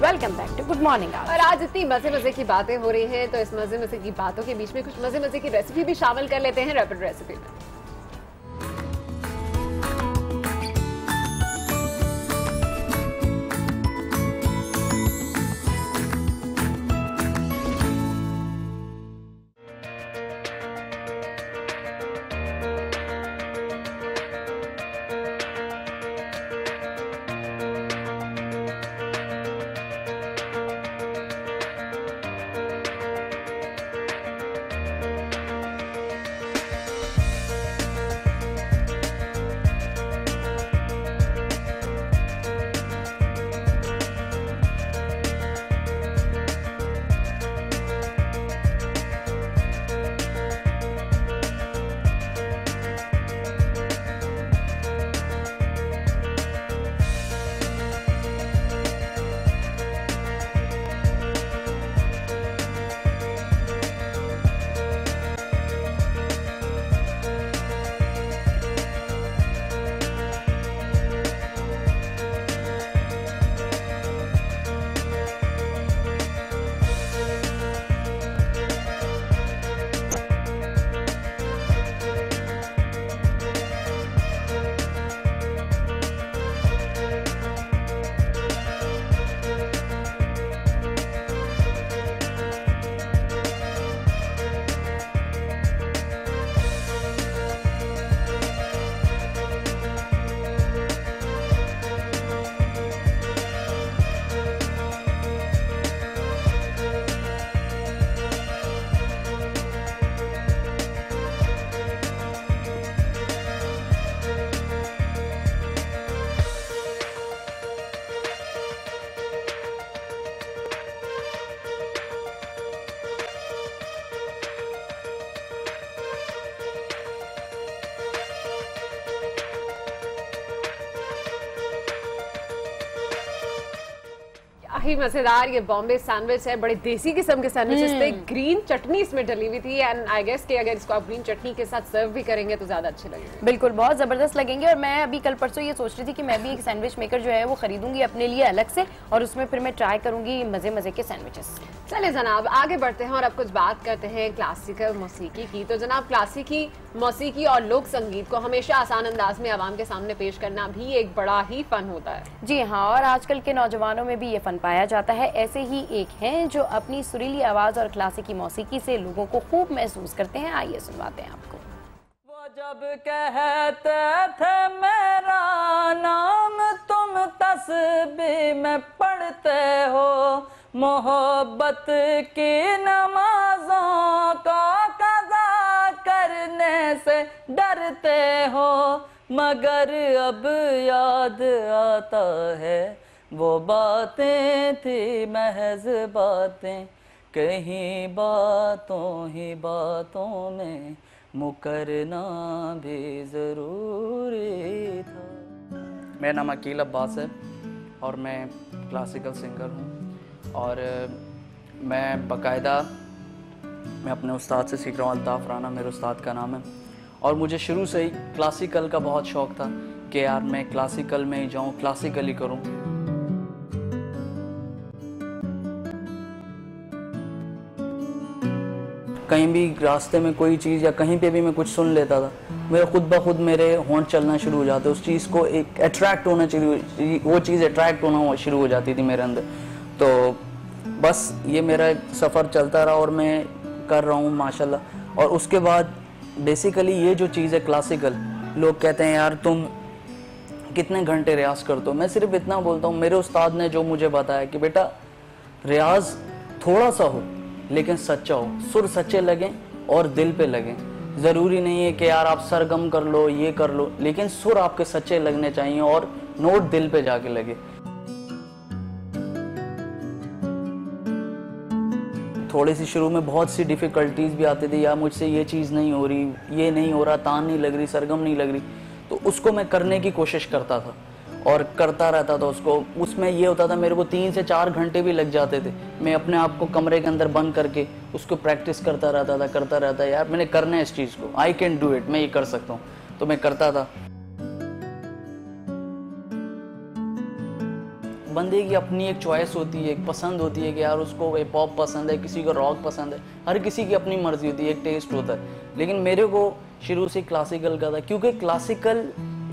Welcome back to good morning. और आज इतनी मजे मजे की बातें हो रही हैं, तो इस मजे मजे की बातों के बीच में कुछ मजे मजे की रेसिपी भी शामिल कर लेते हैं रैपिड रेसिपी में। ही मजेदार ये बॉम्बे सैंडविच है, बड़े देसी किस्म के सैंडविचेस थे, ग्रीन चटनी इसमें डली हुई थी एंड आई गेस कि अगर इसको आप ग्रीन चटनी के साथ सर्व भी करेंगे तो ज्यादा अच्छे लगेंगे। बिल्कुल, बहुत जबरदस्त लगेंगे। और मैं अभी कल परसों ये सोच रही थी कि मैं भी एक सैंडविच मेकर जो है वो खरीदूंगी अपने लिए अलग से और उसमें फिर मैं ट्राई करूंगी मजे मजे के सैंडविचेस। चले जनाब आगे बढ़ते हैं और अब कुछ बात करते हैं क्लासिकल मौसीकी की। तो जनाब क्लासिकी मौसीकी और लोक संगीत को हमेशा आसान अंदाज में आवाम के सामने पेश करना भी एक बड़ा ही फन होता है। जी हाँ, और आजकल के नौजवानों में भी ये फन पाया जाता है। ऐसे ही एक हैं जो अपनी सुरीली आवाज और क्लासिकी मौसीकी से लोगों को खूब महसूस करते हैं। आइए सुनवाते हैं आपको। वो जब कहते थे मेरा नाम तुम तस्बीह में पढ़ते हो, मोहब्बत की नमाजों को कज़ा करने से डरते हो, मगर अब याद आता है वो बातें थी महज बातें, कहीं बातों ही बातों में मुकरना भी ज़रूरी था। मेरा नाम अकील अब्बास है और मैं क्लासिकल सिंगर हूँ और मैं बाकायदा मैं अपने उस्ताद से सीख रहा हूँ। अल्ताफ़ राना मेरे उस्ताद का नाम है और मुझे शुरू से ही क्लासिकल का बहुत शौक़ था कि यार मैं क्लासिकल में ही जाऊँ, क्लासिकल ही करूँ। कहीं भी रास्ते में कोई चीज़ या कहीं पे भी मैं कुछ सुन लेता था, मेरे खुद ब खुद मेरे होंठ चलना शुरू हो जाते, उस चीज़ को एक अट्रैक्ट होना चाहिए, वो चीज़ अट्रैक्ट होना शुरू हो जाती थी मेरे अंदर। तो बस ये मेरा सफ़र चलता रहा और मैं कर रहा हूँ माशाल्लाह। और उसके बाद बेसिकली ये जो चीज़ है क्लासिकल, लोग कहते हैं यार तुम कितने घंटे रियाज़ करते हो। मैं सिर्फ इतना बोलता हूँ, मेरे उस्ताद ने जो मुझे बताया कि बेटा रियाज़ थोड़ा सा हो लेकिन सच्चा हो, सुर सच्चे लगें और दिल पे लगें। ज़रूरी नहीं है कि यार आप सरगम कर लो ये कर लो, लेकिन सुर आपके सच्चे लगने चाहिए और नोट दिल पे जाके लगे। थोड़ी सी शुरू में बहुत सी डिफ़िकल्टीज़ भी आती थी, यार मुझसे ये चीज़ नहीं हो रही, ये नहीं हो रहा, तान नहीं लग रही, सरगम नहीं लग रही, तो उसको मैं करने की कोशिश करता था और करता रहता था उसको। उसमें ये होता था मेरे को 3 से 4 घंटे भी लग जाते थे। मैं अपने आप को कमरे के अंदर बंद करके उसको प्रैक्टिस करता रहता यार मैंने करना है इस चीज़ को, आई कैन डू इट, मैं ये कर सकता हूँ, तो मैं करता था। बंदे की अपनी एक चॉइस होती है, एक पसंद होती है कि यार उसको हिप हॉप पसंद है, किसी को रॉक पसंद है, हर किसी की अपनी मर्जी होती है, एक टेस्ट होता है। लेकिन मेरे को शुरू से क्लासिकल का था, क्योंकि क्लासिकल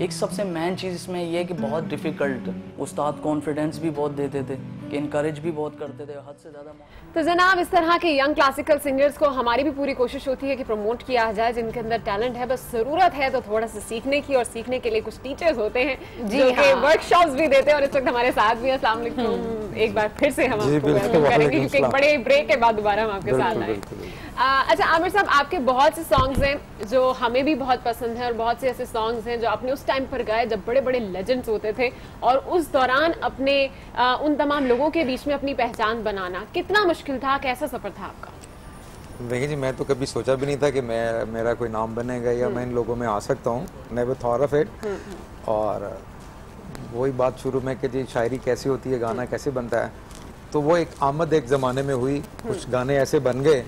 एक सबसे मेन चीज़ इसमें यह है कि बहुत डिफ़िकल्ट, उस्ताद कॉन्फिडेंस भी बहुत देते थे कि इनकरेज भी बहुत करते थे, हद से ज़्यादा। तो जनाब इस तरह के यंग क्लासिकल सिंगर्स को हमारी भी पूरी कोशिश होती है कि प्रमोट किया जाए, जिनके अंदर टैलेंट है, बस ज़रूरत है तो थोड़ा सा सीखने की, और सीखने के लिए कुछ टीचर्स होते हैं जो कि वर्कशॉप्स भी देते हैं और इस वक्त हमारे साथ भी हैं। अस्सलाम वालेकुम, एक बार फिर से हम आपको वेलकम करेंगे क्योंकि एक बड़े ब्रेक के बाद दोबारा हम आपके साथ आए। अच्छा आमिर साहब, आपके बहुत से सॉन्ग्स हैं जो हमें भी बहुत पसंद हैं और बहुत से ऐसे सॉन्ग्स हैं जो आपने उस टाइम पर गाए जब बड़े बड़े लेजेंड्स होते थे, और उस दौरान अपने उन तमाम लोगों के बीच में अपनी पहचान बनाना कितना मुश्किल था, कैसा सफर था आपका? देखिए जी, मैं तो कभी सोचा भी नहीं था कि मेरा कोई नाम बनेगा या मैं इन लोगों में आ सकता हूँ, नेवर थॉट ऑफ इट। और वही बात शुरू में कि जी शायरी कैसी होती है, गाना कैसे बनता है, तो वो एक आमद एक ज़माने में हुई, कुछ गाने ऐसे बन गए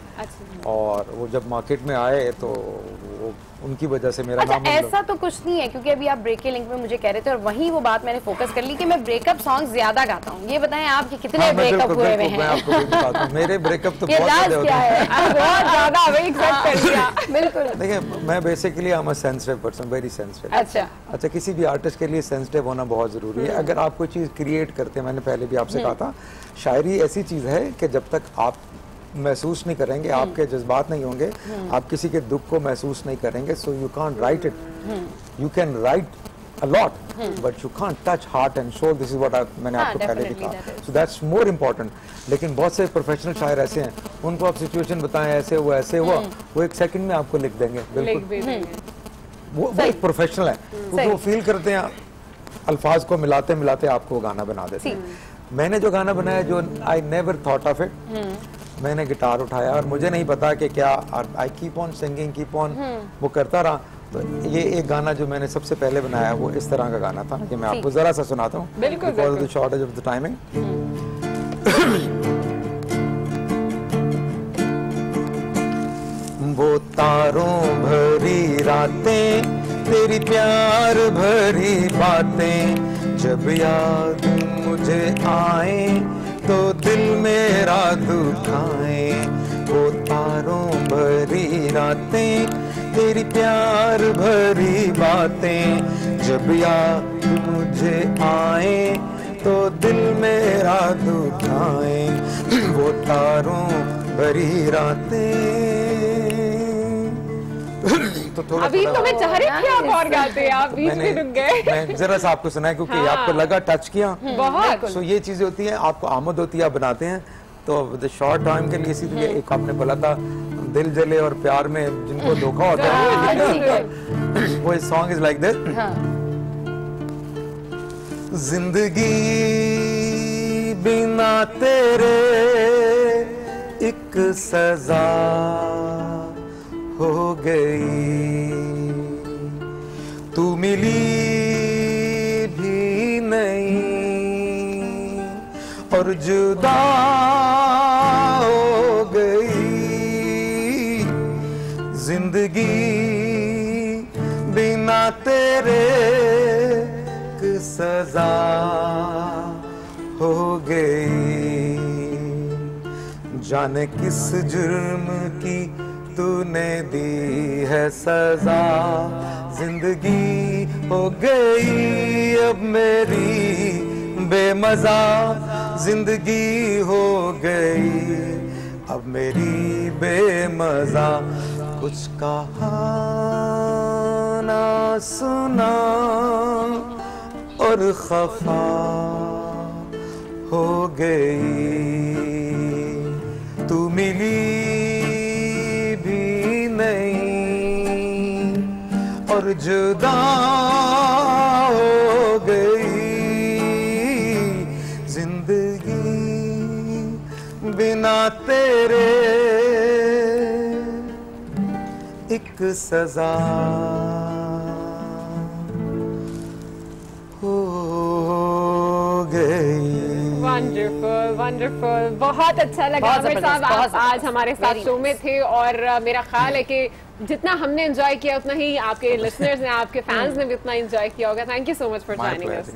और वो जब मार्केट में आए तो वो उनकी वजह से मेरा नाम। ऐसा तो कुछ नहीं है, क्योंकि अभी आप ब्रेक के लिंक में मुझे कह रहे थे और वही वो बात मैंने फोकस कर ली कि मैं ब्रेकअप सॉन्ग ज्यादा गाता हूँ। ये बताएं आप कि कितने ब्रेकअप हुए हैं? मैं आपको बताता हूँ, मेरे ब्रेकअप तो बहुत ज्यादा बिल्कुल। देखिए मैं basically I am a sensitive person, very sensitive. अच्छा किसी भी आर्टिस्ट के लिए सेंसिटिव होना बहुत जरूरी है। अगर आप कोई चीज क्रिएट करते हैं, मैंने पहले भी आपसे कहा था, शायरी ऐसी चीज है कि जब तक आप महसूस नहीं करेंगे, आपके जज्बात नहीं होंगे, आप किसी के दुख को महसूस नहीं करेंगे, so you can't write it. You can write a lot but you can't touch heart and soul. This is what मैंने आपको पहले भी कहा, सो दैट्स मोर इम्पोर्टेंट। लेकिन बहुत से प्रोफेशनल शायर ऐसे हैं, उनको आप सिचुएशन बताएं ऐसे हुआ ऐसे हुआ, वो एक सेकंड में आपको लिख देंगे। बिल्कुल वो एक प्रोफेशनल है, क्योंकि वो फील करते हैं, अल्फाज को मिलाते मिलाते आपको गाना बना देते हैं। मैंने जो गाना बनाया, जो I never thought of it, मैंने गिटार उठाया और मुझे नहीं पता कि क्या, I keep on singing, keep on, वो करता रहा। तो ये एक गाना जो मैंने सबसे पहले बनाया वो इस तरह का गाना था कि मैं आपको जरा सा सुनाता हूँ, because of the shortage of the timing. वो तारों भरी रातें, तेरी प्यार भरी बातें, जब याद मुझे आए तो दिल मेरा दुखाए। वो तारों भरी रातें, तेरी प्यार भरी बातें, जब याद मुझे आए तो दिल मेरा दुखाए। वो तारों भरी रातें। तो थोड़ा अभी तो मैं चाह रही थी आप और गाते हैं, आप बीच में रुक गए। मैं जरा सा आपको सुनाया क्योंकि आपको लगा टच किया बहुत। सो ये चीजें होती हैं, आपको आमद होती है, आप बनाते हैं तो शॉर्ट टाइम के लिए। इसीलिए एक आपने बोला था दिल जले और प्यार में जिनको धोखा होता है, वो सॉन्ग इज लाइक दिस। जिंदगी बिना तेरे एक सजा हो गई, तू मिली भी नहीं और जुदा हो गई। जिंदगी बिना तेरे एक सजा हो गई, जाने किस जुर्म की तूने दी है सजा। जिंदगी हो गई अब मेरी बेमजा, जिंदगी हो गई अब मेरी बेमजा। कुछ कहा ना सुना और खफा हो गई, तू मिली और जुदा हो गई। जिंदगी बिना तेरे एक सजा हो गई। वंडरफुल वंडरफुल, बहुत अच्छा लगा आमिर साहब, आप आज हमारे साथ शो में थे और मेरा ख्याल है कि जितना हमने एंजॉय किया उतना ही आपके लिसनर्स ने, आपके फैंस ने भी उतना एंजॉय किया होगा। Thank you so much for joining us.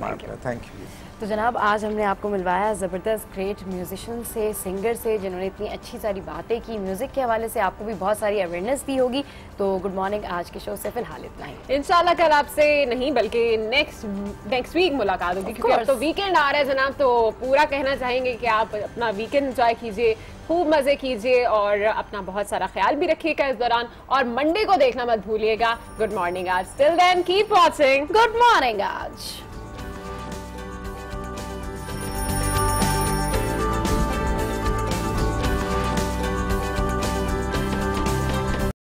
Thank you. तो जनाब आज हमने आपको मिलवाया ज़बरदस्त ग्रेट म्यूजिशियन से, सिंगर से, जिन्होंने इतनी अच्छी सारी बातें की। म्यूज़िक के हवाले से आपको भी बहुत सारी अवेयरनेस दी होगी। तो गुड मॉर्निंग आज के शो से फिलहाल इतना ही। इंशाल्लाह कल आपसे नहीं बल्कि नेक्स्ट वीक मुलाकात होगी, क्योंकि अब तो वीकेंड आ रहा है जनाब। तो पूरा कहना चाहेंगे कि आप अपना वीकेंड एंजॉय कीजिए, खूब मजे कीजिए और अपना बहुत सारा ख्याल भी रखिएगा इस दौरान। और मंडे को देखना मत भूलिएगा गुड मॉर्निंग आज। Till then keep watching good morning आज।